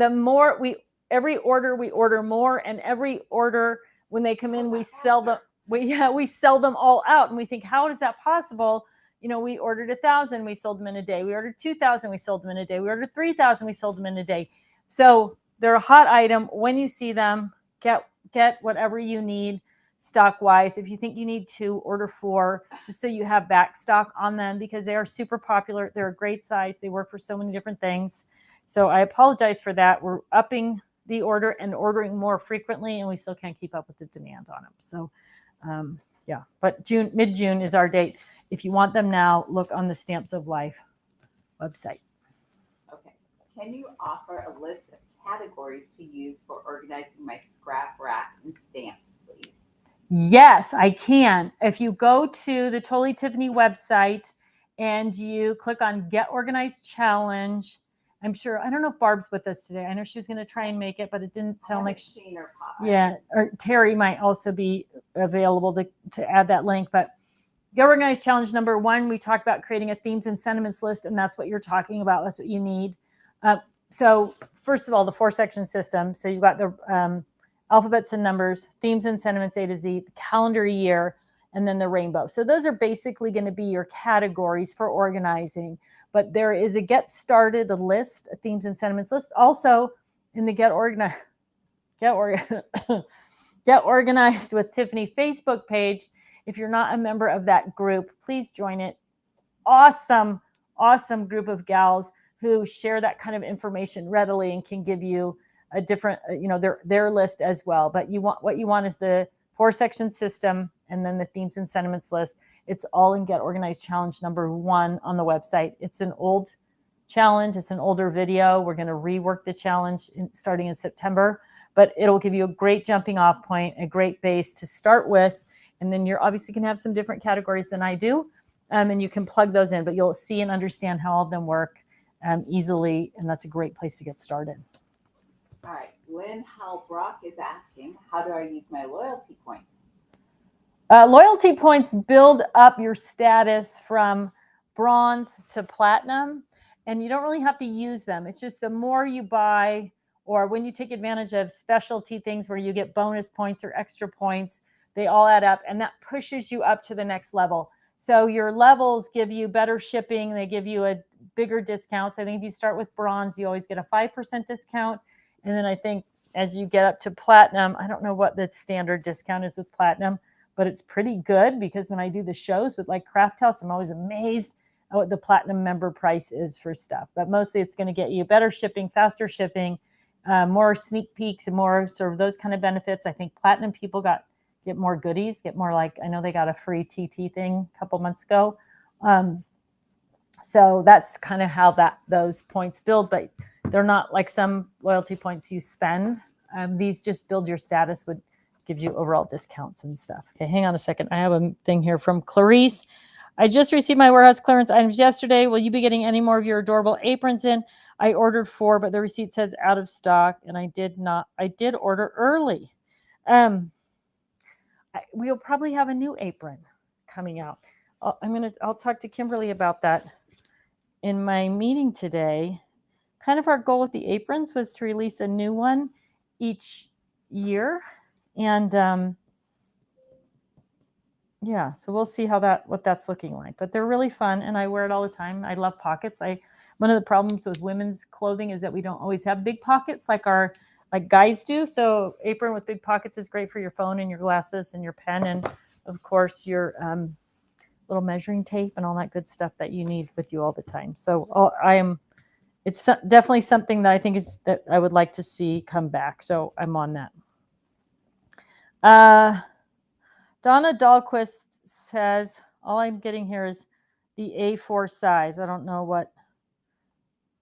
every order we order more, and every order when they come in, we sell them. We sell them all out, and we think, how is that possible? We ordered 1,000, we sold them in a day. We ordered 2,000, we sold them in a day. We ordered 3,000, we sold them in a day. So they're a hot item. When you see them, get whatever you need stock wise. If you think you need to, order 4, just so you have back stock on them, because they are super popular. They're a great size. They work for so many different things. So I apologize for that. We're upping the order and ordering more frequently, and we still can't keep up with the demand on them. So yeah, but mid-June is our date. If you want them now, look on the Stamps of Life website. Okay. Can you offer a list of categories to use for organizing my scrap rack and stamps, please? Yes, I can. If you go to the Totally Tiffany website and you click on Get Organized Challenge, I don't know if Barb's with us today. I know she was going to try and make it, but it didn't sound like seen her pop. Yeah, or Terry might also be available to add that link. But Get Organized Challenge number 1, we talked about creating a themes and sentiments list, and that's what you're talking about. That's what you need. So first of all, the 4-section system. So you've got the alphabets and numbers, themes and sentiments A to Z, the calendar year, and then the rainbow. So those are basically going to be your categories for organizing. But there is a Get Started list, a themes and sentiments list. Also in the Get Organized with Tiffany Facebook page. If you're not a member of that group, please join it. Awesome group of gals who share that kind of information readily and can give you a different, their list as well. But what you want is the 4-section system, and then the themes and sentiments list. It's all in Get Organized Challenge number 1 on the website. It's an old challenge. It's an older video. We're going to rework the challenge starting in September, but it'll give you a great jumping off point, a great base to start with. And then you're obviously going to have some different categories than I do. And you can plug those in, but you'll see and understand how all of them work easily. And that's a great place to get started. All right. Lynn Halbrock is asking, how do I use my loyalty points? Loyalty points build up your status from bronze to platinum, and you don't really have to use them. It's just the more you buy, or when you take advantage of specialty things where you get bonus points or extra points, they all add up, and that pushes you up to the next level. So your levels give you better shipping. They give you a bigger discount. So I think if you start with bronze, you always get a 5% discount. And then I think as you get up to platinum, I don't know what the standard discount is with platinum, but it's pretty good, because when I do the shows with like Craft House, I'm always amazed at what the platinum member price is for stuff. But mostly it's going to get you better shipping, faster shipping, more sneak peeks, and more sort of those kind of benefits. I think platinum people get more goodies, get more, like, I know they got a free TT thing a couple months ago. So that's kind of how those points build, but they're not like some loyalty points you spend. These just build your status, would give you overall discounts and stuff. Okay, hang on a second. I have a thing here from Clarice. I just received my warehouse clearance items yesterday. Will you be getting any more of your adorable aprons in? I ordered 4, but the receipt says out of stock, and I did order early. We'll probably have a new apron coming out. I'll talk to Kimberly about that in my meeting today. Kind of our goal with the aprons was to release a new one each year. And yeah, so we'll see what that's looking like. But they're really fun, and I wear it all the time. I love pockets. One of the problems with women's clothing is that we don't always have big pockets like guys do. So apron with big pockets is great for your phone and your glasses and your pen, and of course your little measuring tape and all that good stuff that you need with you all the time. So it's definitely something that I think that I would like to see come back. So I'm on that. Donna Dahlquist says, all I'm getting here is the A4 size. I don't know what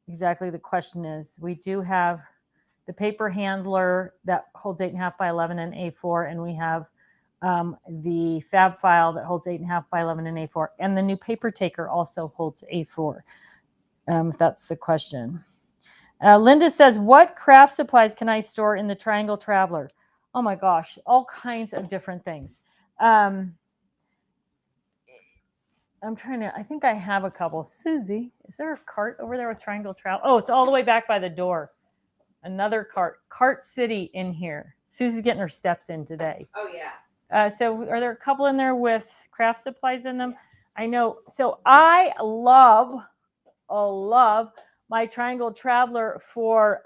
exactly the question is. We do have the paper handler that holds 8.5 by 11 and A4, and we have the fab file that holds 8.5 by 11 and A4, and the new paper taker also holds A4, if that's the question. Linda says, what craft supplies can I store in the Triangle Traveler? Oh my gosh, all kinds of different things. I think I have a couple. Susie, is there a cart over there with Triangle Travel? Oh, it's all the way back by the door. Another Cart City in here. Susie's getting her steps in today. Oh, yeah. So are there a couple in there with craft supplies in them? Yeah. I know. So I love my Triangle Traveler for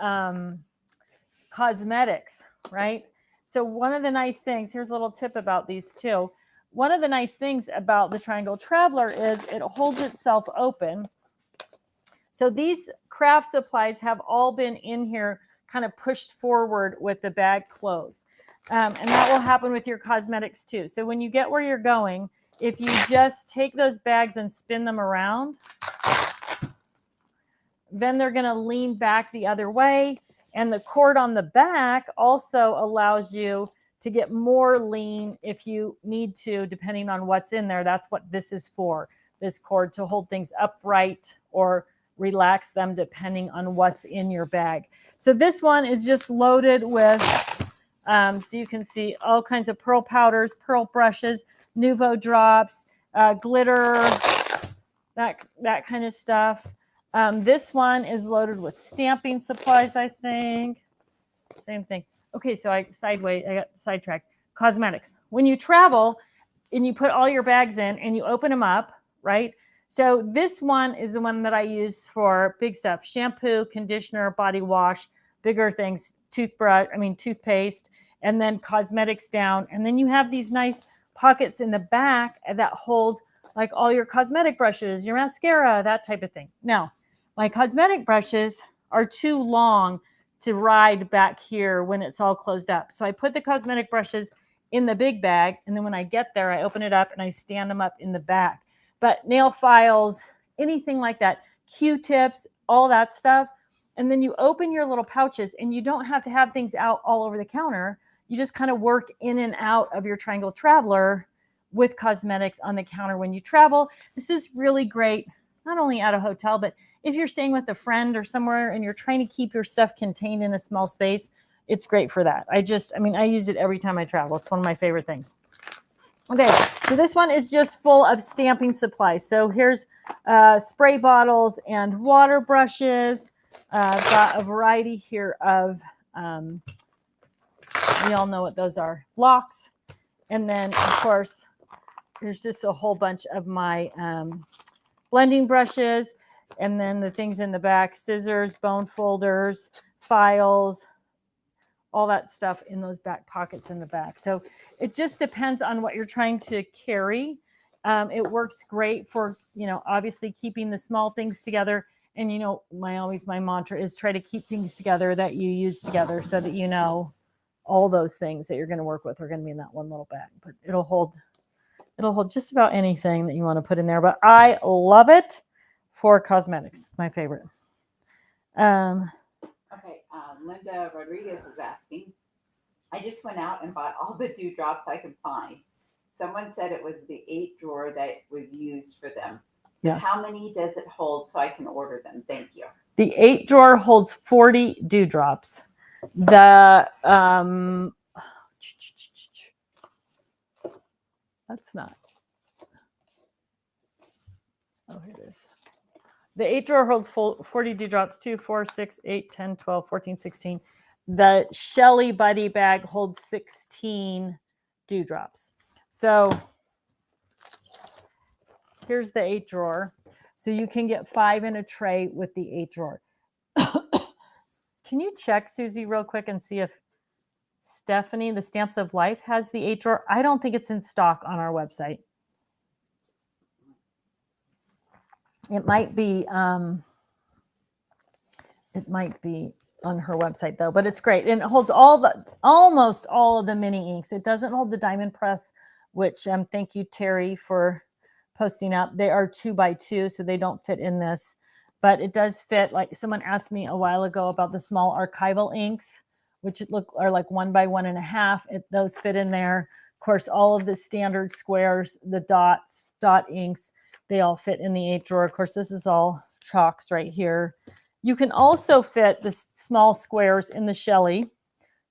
cosmetics, right? So one of the nice things, here's a little tip about these too. One of the nice things about the Triangle Traveler is it holds itself open. So these craft supplies have all been in here, kind of pushed forward with the bag closed. And that will happen with your cosmetics too. So when you get where you're going, if you just take those bags and spin them around, then they're going to lean back the other way. And the cord on the back also allows you to get more lean if you need to, depending on what's in there. That's what this is for, this cord, to hold things upright or relax them depending on what's in your bag. So this one is just loaded with, so you can see all kinds of pearl powders, pearl brushes, Nuvo drops, glitter, that kind of stuff. This one is loaded with stamping supplies, I think. Same thing. Okay, so I got sidetracked. Cosmetics. When you travel and you put all your bags in and you open them up, right? So this one is the one that I use for big stuff: shampoo, conditioner, body wash, bigger things, toothpaste, and then cosmetics down. And then you have these nice pockets in the back that hold like all your cosmetic brushes, your mascara, that type of thing. Now, my cosmetic brushes are too long to ride back here when it's all closed up. So I put the cosmetic brushes in the big bag. And then when I get there, I open it up and I stand them up in the back. But nail files, anything like that, Q-tips, all that stuff. And then you open your little pouches and you don't have to have things out all over the counter. You just kind of work in and out of your Triangle Traveler with cosmetics on the counter when you travel. This is really great, not only at a hotel, but if you're staying with a friend or somewhere and you're trying to keep your stuff contained in a small space, it's great for that. I use it every time I travel. It's one of my favorite things. Okay, so this one is just full of stamping supplies. So here's spray bottles and water brushes. I've got a variety here of, we all know what those are, blocks. And then, of course, there's just a whole bunch of my blending brushes. And then the things in the back, scissors, bone folders, files, all that stuff in those back pockets in the back. So it just depends on what you're trying to carry. It works great for, obviously keeping the small things together. And, my mantra is try to keep things together that you use together so that, all those things that you're going to work with are going to be in that one little bag. But it'll hold just about anything that you want to put in there. But I love it for cosmetics. It's my favorite. Okay, Linda Rodriguez is asking, I just went out and bought all the dewdrops I could find. Someone said it was the 8 drawer that was used for them. Yes. How many does it hold so I can order them? Thank you. The 8 drawer holds 40 dewdrops. That's not. Oh, here it is. The 8 drawer holds 40 dewdrops, 2, 4, 6, 8, 10, 12, 14, 16. The Shelly Buddy bag holds 16 dewdrops. So here's the 8 drawer. So you can get 5 in a tray with the 8 drawer. Can you check, Susie, real quick and see if Stephanie, the Stamps of Life, has the 8 drawer? I don't think it's in stock on our website. It might be on her website though, but it's great. And it holds almost all of the mini inks. It doesn't hold the Diamond Press, which thank you, Terry, for posting up. They are 2x2, so they don't fit in this, but it does fit. Like someone asked me a while ago about the small archival inks, which are like 1 by 1.5. Those fit in there. Of course, all of the standard squares, the dot inks, they all fit in the 8 drawer. Of course, this is all chalks right here. You can also fit the small squares in the Shelly.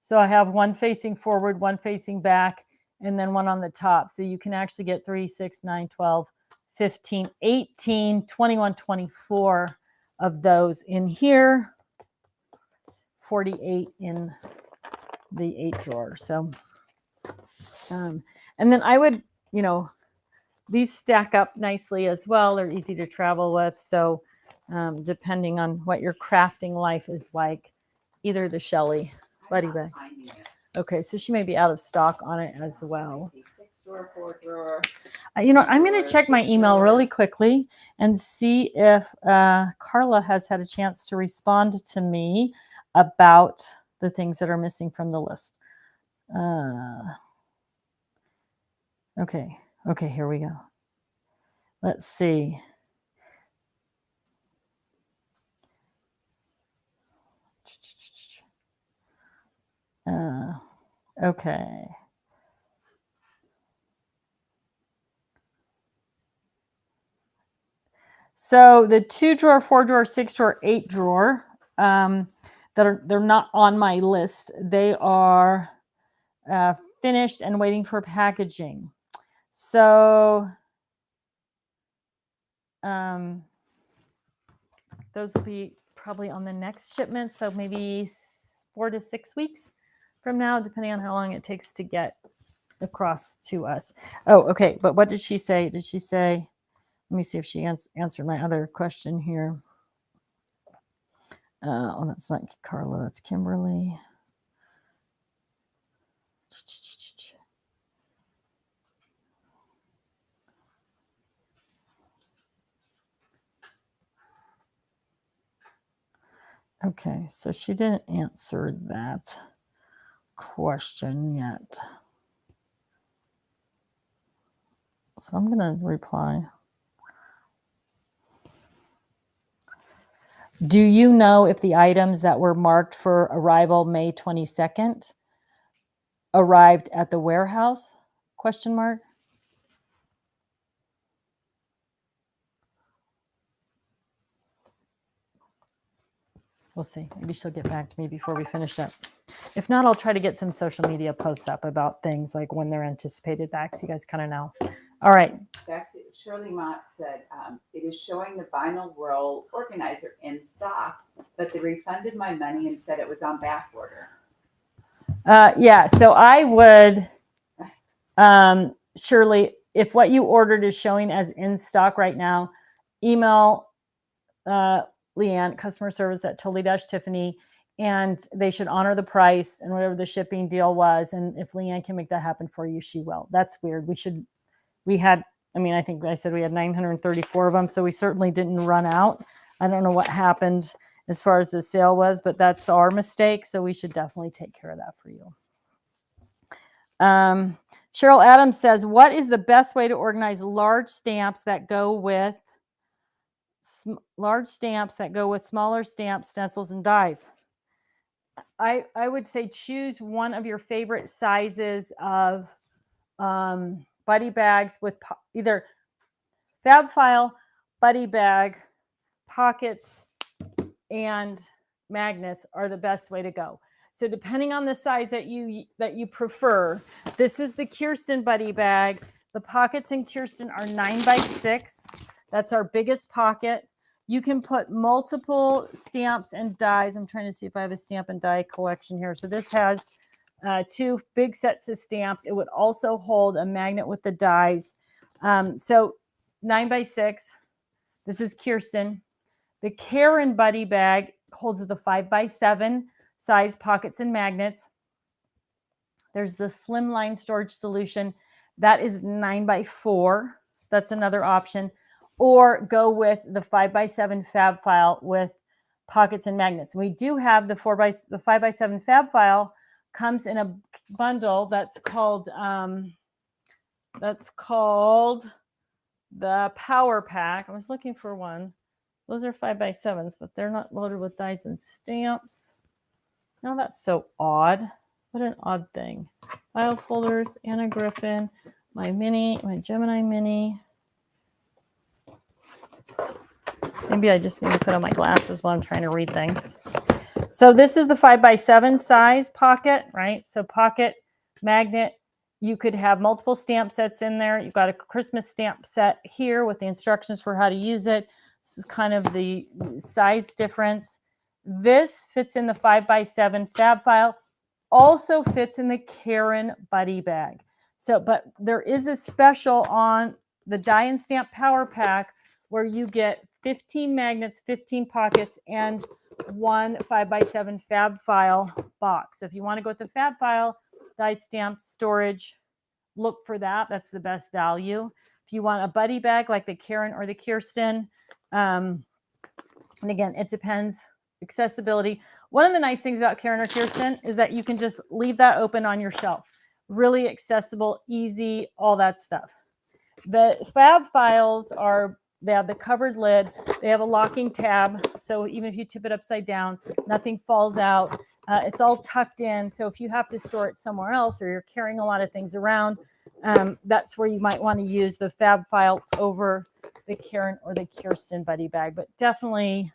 So I have one facing forward, one facing back, and then one on the top. So you can actually get 3, 6, 9, 12, 15, 18, 21, 24 of those in here. 48 in the 8 drawer. So, and then I would, these stack up nicely as well. They're easy to travel with. So depending on what your crafting life is like, either the Shelly Buddy bag. Okay, so she may be out of stock on it as well. 6 drawer, 4 drawer. I'm going to check my email really quickly and see if Carla has had a chance to respond to me about the things that are missing from the list. Okay, here we go. Let's see. Okay. So the 2 drawer, 4 drawer, 6 drawer, 8 drawer, they're not on my list. They are finished and waiting for packaging. So those will be probably on the next shipment. So maybe 4 to 6 weeks from now, depending on how long it takes to get across to us. Oh, okay. But what did she say? Did she say, let me see if she answered my other question here. Oh, that's not Carla. That's Kimberly. Okay, so she didn't answer that question yet. So I'm going to reply. Do you know if the items that were marked for arrival May 22nd arrived at the warehouse? Question mark. We'll see. Maybe she'll get back to me before we finish up. If not, I'll try to get some social media posts up about things like when they're anticipated back, so you guys kind of know. All right. Back to Shirley Mott said, it is showing the vinyl roll organizer in stock, but they refunded my money and said it was on back order. Yeah, so I would, Shirley, if what you ordered is showing as in stock right now, email Leanne, customer service at Totally-Tiffany, and they should honor the price and whatever the shipping deal was. And if Leanne can make that happen for you, she will. That's weird. I think I said we had 934 of them, so we certainly didn't run out. I don't know what happened as far as the sale was, but that's our mistake. So we should definitely take care of that for you. Cheryl Adams says, what is the best way to organize large stamps that go with smaller stamps, stencils, and dies? I would say choose one of your favorite sizes of buddy bags with either fab file, buddy bag, pockets, and magnets are the best way to go. So depending on the size that you prefer, this is the Kirsten buddy bag. The pockets in Kirsten are 9x6. That's our biggest pocket. You can put multiple stamps and dies. I'm trying to see if I have a stamp and die collection here. So this has 2 big sets of stamps. It would also hold a magnet with the dies. So 9x6. This is Kirsten. The Karen buddy bag holds the 5x7 size pockets and magnets. There's the Slimline storage solution. That is 9x4. So that's another option. Or go with the 5x7 fab file with pockets and magnets. We do have the 5x7 fab file comes in a bundle that's called the Power Pack. I was looking for one. Those are 5x7s, but they're not loaded with dies and stamps. Now that's so odd. What an odd thing. File folders, Anna Griffin, my Gemini Mini. Maybe I just need to put on my glasses while I'm trying to read things. So this is the 5x7 size pocket, right? So pocket, magnet. You could have multiple stamp sets in there. You've got a Christmas stamp set here with the instructions for how to use it. This is kind of the size difference. This fits in the 5x7 fab file. Also fits in the Karen buddy bag. So, but there is a special on the die and stamp power pack where you get 15 magnets, 15 pockets, and 1 5x7 fab file box. So if you want to go with the fab file, die stamp storage, look for that. That's the best value. If you want a buddy bag like the Karen or the Kirsten, and again, it depends. Accessibility. One of the nice things about Karen or Kirsten is that you can just leave that open on your shelf. Really accessible, easy, all that stuff. The fab files they have the covered lid. They have a locking tab. So even if you tip it upside down, nothing falls out. It's all tucked in. So if you have to store it somewhere else or you're carrying a lot of things around, that's where you might want to use the fab file over the Karen or the Kirsten buddy bag. But definitely,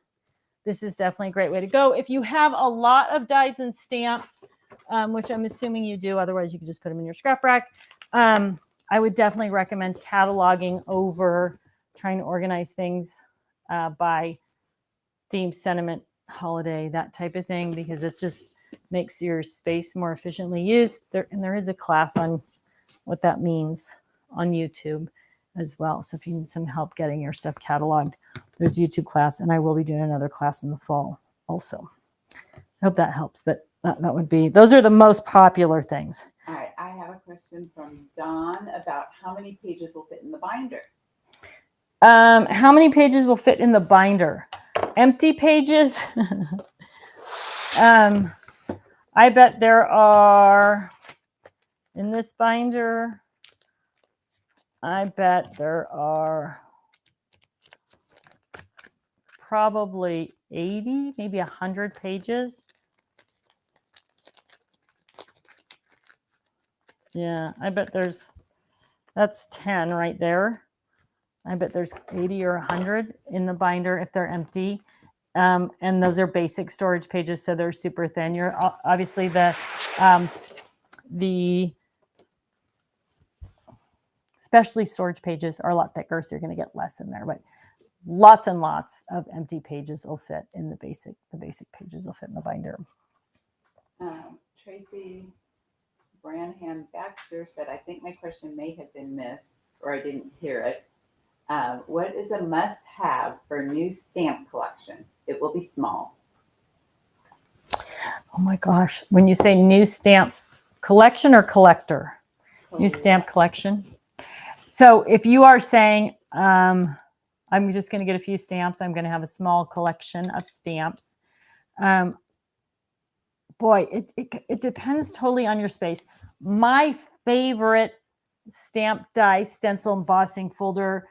this is definitely a great way to go. If you have a lot of dies and stamps, which I'm assuming you do, otherwise you could just put them in your scrap rack. I would definitely recommend cataloging over trying to organize things by theme, sentiment, holiday, that type of thing, because it just makes your space more efficiently used. There is a class on what that means on YouTube as well. So if you need some help getting your stuff cataloged, there's a YouTube class, and I will be doing another class in the fall also. I hope that helps, but those are the most popular things. All right, I have a question from Dawn about how many pages will fit in the binder. How many pages will fit in the binder? Empty pages? I bet there are, in this binder, I bet there are probably 80, maybe 100 pages. Yeah, I bet that's 10 right there. I bet there's 80 or 100 in the binder if they're empty. And those are basic storage pages, so they're super thin. You're obviously the especially storage pages are a lot thicker, so you're going to get less in there. But lots and lots of empty pages will fit in the basic. The basic pages will fit in the binder. Tracy Branham Baxter said, I think my question may have been missed or I didn't hear it. What is a must-have for new stamp collection? It will be small. Oh my gosh. When you say new stamp collection or collector? New stamp collection. So if you are saying, I'm just going to get a few stamps, I'm going to have a small collection of stamps. Boy, it depends totally on your space. My favorite stamp die stencil embossing folder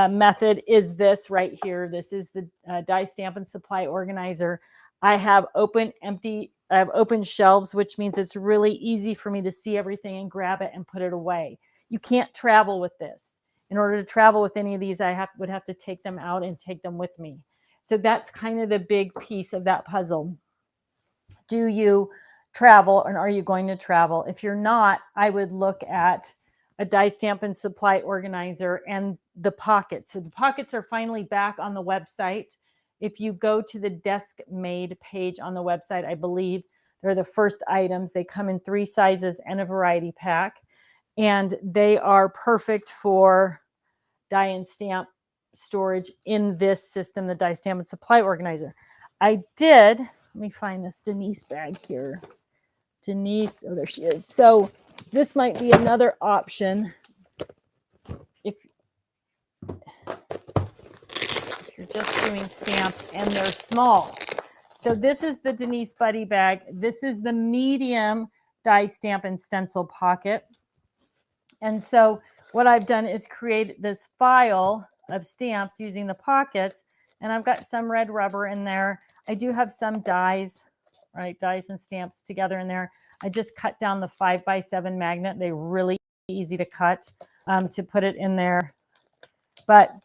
method is this right here. This is the die stamp and supply organizer. I have open shelves, which means it's really easy for me to see everything and grab it and put it away. You can't travel with this. In order to travel with any of these, I would have to take them out and take them with me. So that's kind of the big piece of that puzzle. Do you travel and are you going to travel? If you're not, I would look at a die stamp and supply organizer and the pockets. So the pockets are finally back on the website. If you go to the desk made page on the website, I believe they're the first items. They come in 3 sizes and a variety pack, and they are perfect for die and stamp storage in this system, the die stamp and supply organizer. Let me find this Denise bag here. Denise, oh, there she is. So this might be another option if you're just doing stamps and they're small. So this is the Denise Buddy bag. This is the medium die stamp and stencil pocket. And so what I've done is create this file of stamps using the pockets, and I've got some red rubber in there. I do have some dies, right? Dies and stamps together in there. I just cut down the 5x7 magnet. They're really easy to cut to put it in there. But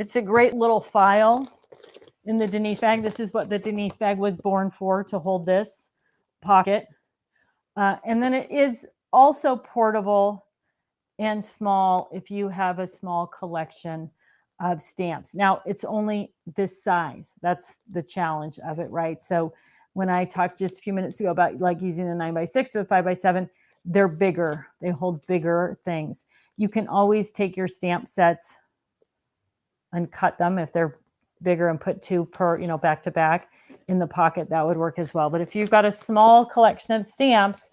it's a great little file in the Denise bag. This is what the Denise bag was born for, to hold this pocket. And then it is also portable and small if you have a small collection of stamps. Now, it's only this size. That's the challenge of it, right? So when I talked just a few minutes ago about like using a 9x6 or a 5x7, they're bigger. They hold bigger things. You can always take your stamp sets and cut them if they're bigger and put 2 per, back to back in the pocket. That would work as well. But if you've got a small collection of stamps,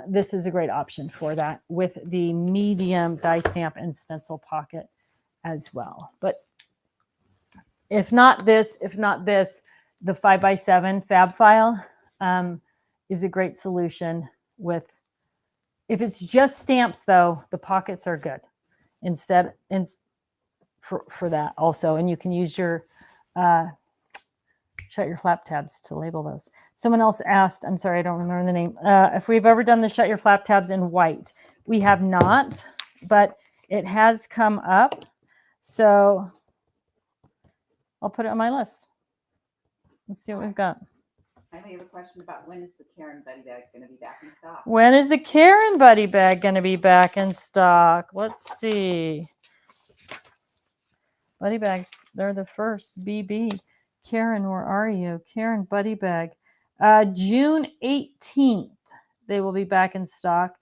this is a great option for that with the medium die stamp and stencil pocket as well. But if not this, the 5x7 fab file is a great solution with, if it's just stamps though, the pockets are good for that also. And you can use your shut your flap tabs to label those. Someone else asked, I'm sorry, I don't remember the name, if we've ever done the shut your flap tabs in white. We have not, but it has come up. So I'll put it on my list. Let's see what we've got. I have a question about when is the Karen Buddy bag going to be back in stock? When is the Karen Buddy bag going to be back in stock? Let's see. Buddy bags, they're the first. BB. Karen, where are you? Karen Buddy bag. June 18th, they will be back in stock.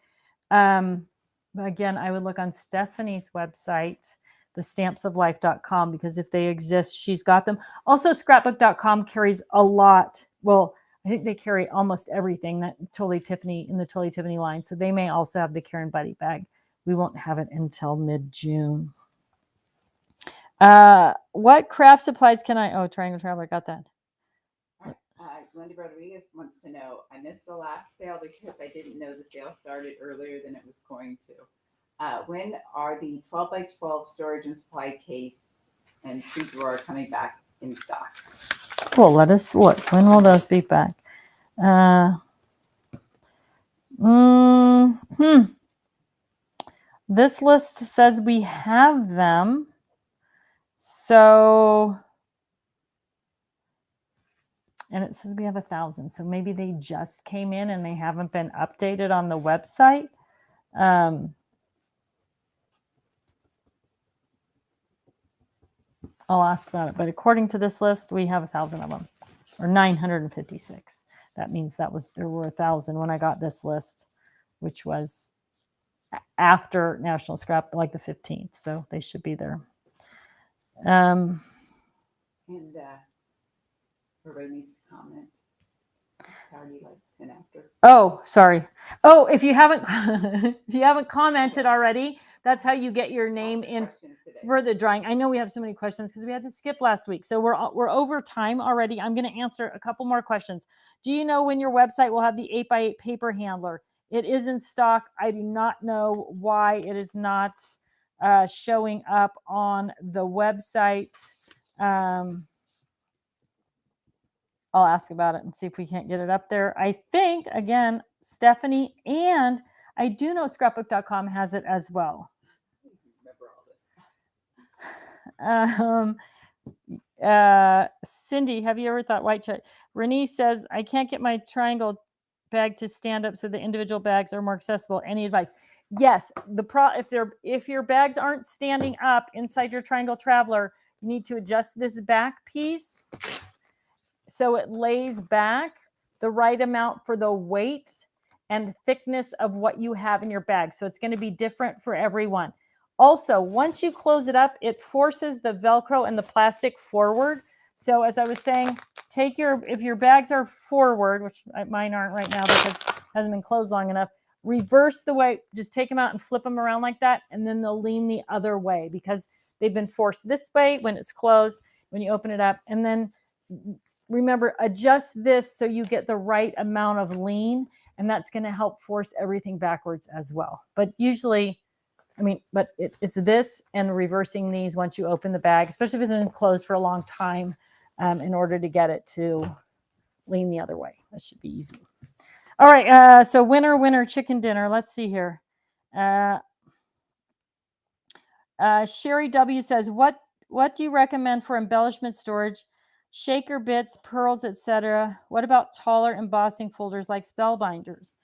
Again, I would look on Stephanie's website, thestampsoflife.com, because if they exist, she's got them. Also, scrapbook.com carries a lot. Well, I think they carry almost everything that Totally Tiffany in the Totally Tiffany line. So they may also have the Karen Buddy bag. We won't have it until mid-June. What craft supplies can I? Oh, Triangle Traveler, got that. Wendy Rodriguez wants to know, I missed the last sale because I didn't know the sale started earlier than it was going to. When are the 12 by 12 storage and supply case and two drawer coming back in stock? Cool. Let us look. When will those be back? This list says we have them. So, and it says we have 1,000. So maybe they just came in and they haven't been updated on the website. I'll ask about it. But according to this list, we have 1,000 of them, or 956. That means there were 1,000 when I got this list, which was after National Scrap, like the 15th. So they should be there. And everybody needs to comment. How do you like 10 after? Oh, sorry. Oh, if you haven't if you haven't commented already, that's how you get your name in for the drawing. I know we have so many questions because we had to skip last week. So we're over time already. I'm going to answer a couple more questions. Do you know when your website will have the 8x8 paper handler? It is in stock. I do not know why it is not showing up on the website. I'll ask about it and see if we can't get it up there. I think, again, Stephanie, and I do know scrapbook.com has it as well. Cindy, have you ever thought white chart? Renee says, I can't get my triangle bag to stand up so the individual bags are more accessible. Any advice? Yes, if your bags aren't standing up inside your triangle traveler, you need to adjust this back piece so it lays back the right amount for the weight and thickness of what you have in your bag. So it's going to be different for everyone. Also, once you close it up, it forces the Velcro and the plastic forward. So as I was saying, if your bags are forward, which mine aren't right now because it hasn't been closed long enough, reverse the way, just take them out and flip them around like that. And then they'll lean the other way because they've been forced this way when it's closed, when you open it up. And then remember, adjust this so you get the right amount of lean, and that's going to help force everything backwards as well. But usually, it's this and reversing these once you open the bag, especially if it's been closed for a long time, in order to get it to lean the other way. That should be easy. All right, so winner, chicken dinner. Let's see here. Sherry W. says, what do you recommend for embellishment storage? Shaker bits, pearls, etc. What about taller embossing folders like spellbinders?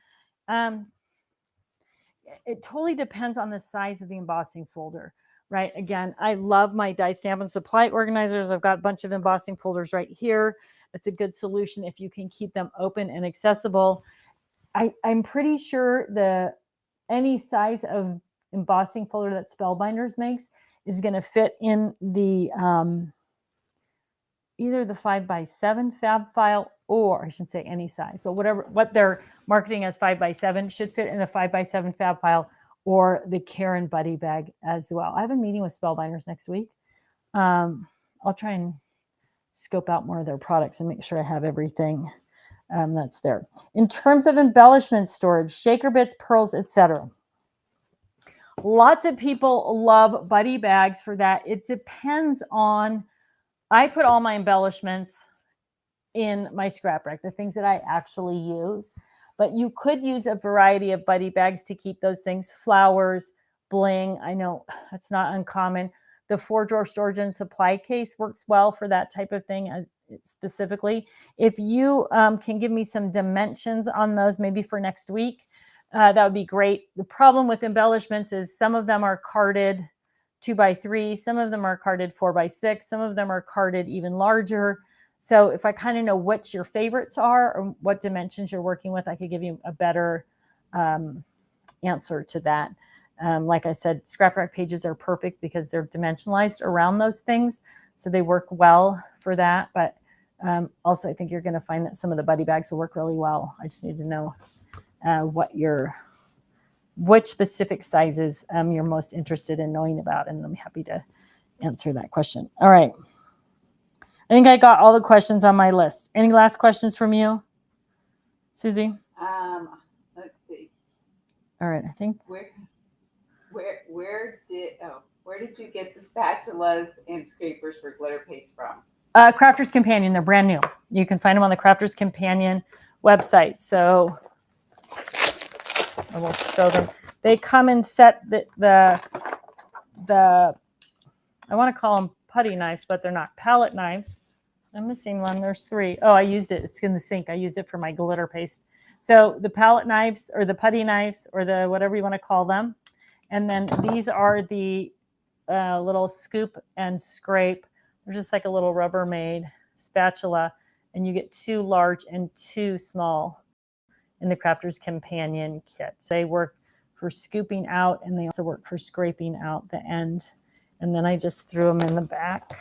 It totally depends on the size of the embossing folder, right? Again, I love my die stamp and supply organizers. I've got a bunch of embossing folders right here. It's a good solution if you can keep them open and accessible. I'm pretty sure any size of embossing folder that Spellbinders makes is going to fit in the either the 5x7 fab file, or I shouldn't say any size, but what they're marketing as 5x7 should fit in the 5x7 fab file or the Karen Buddy bag as well. I have a meeting with Spellbinders next week. I'll try and scope out more of their products and make sure I have everything that's there. In terms of embellishment storage, shaker bits, pearls, etc. Lots of people love Buddy bags for that. It depends on, I put all my embellishments in my scrap rack, the things that I actually use. But you could use a variety of Buddy bags to keep those things. Flowers, bling, I know that's not uncommon. The 4-drawer storage and supply case works well for that type of thing specifically. If you can give me some dimensions on those, maybe for next week, that would be great. The problem with embellishments is some of them are carded 2x3, some of them are carded 4x6, some of them are carded even larger. So if I kind of know what your favorites are or what dimensions you're working with, I could give you a better answer to that. Like I said, scrap rack pages are perfect because they're dimensionalized around those things. So they work well for that. But also I think you're going to find that some of the Buddy bags will work really well. I just need to know which specific sizes you're most interested in knowing about. And I'm happy to answer that question. All right. I think I got all the questions on my list. Any last questions from you, Susie? Let's see. All right. I think. Where Where did you get the spatulas and scrapers for glitter paste from? Crafter's Companion. They're brand new. You can find them on the Crafter's Companion website. So I will show them. They come in set the I want to call them putty knives, but they're not. Palette knives. I'm missing one. There's 3. Oh, I used it. It's in the sink. I used it for my glitter paste. So the palette knives or the putty knives or the whatever you want to call them. And then these are the little scoop and scrape. They're just like a little Rubbermaid spatula. And you get 2 large and 2 small in the Crafter's Companion kit. So they work for scooping out and they also work for scraping out the end. And then I just threw them in the back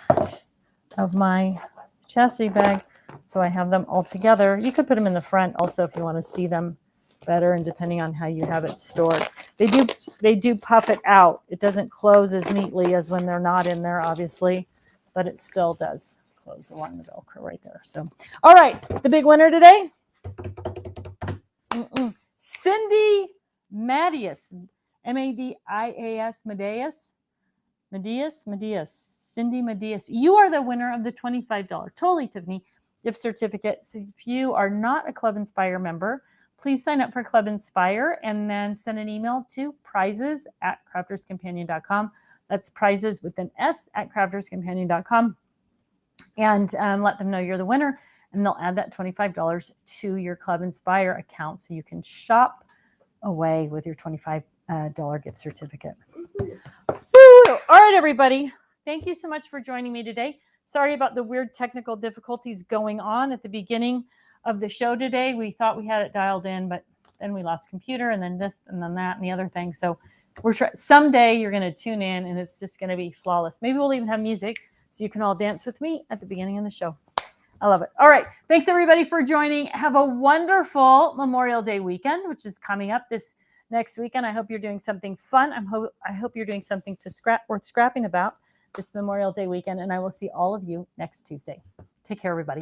of my chassis bag. So I have them all together. You could put them in the front also if you want to see them better, and depending on how you have it stored. They do puff it out. It doesn't close as neatly as when they're not in there, obviously, but it still does close along the Velcro right there. So, all right, the big winner today, Cindy Madias, Madias, Cindy Madias. You are the winner of the $25 Totally Tiffany gift certificate. So if you are not a Club Inspire member, please sign up for Club Inspire and then send an email to prizes@crafterscompanion.com. That's prizes with an S at crafterscompanion.com. And let them know you're the winner. And they'll add that $25 to your Club Inspire account so you can shop away with your $25 gift certificate. Woo! All right, everybody. Thank you so much for joining me today. Sorry about the weird technical difficulties going on at the beginning of the show today. We thought we had it dialed in, but then we lost computer and then this and then that and the other thing. So someday you're going to tune in and it's just going to be flawless. Maybe we'll even have music so you can all dance with me at the beginning of the show. I love it. All right. Thanks, everybody, for joining. Have a wonderful Memorial Day weekend, which is coming up this next weekend. I hope you're doing something fun. I hope you're doing something worth scrapping about this Memorial Day weekend. And I will see all of you next Tuesday. Take care, everybody.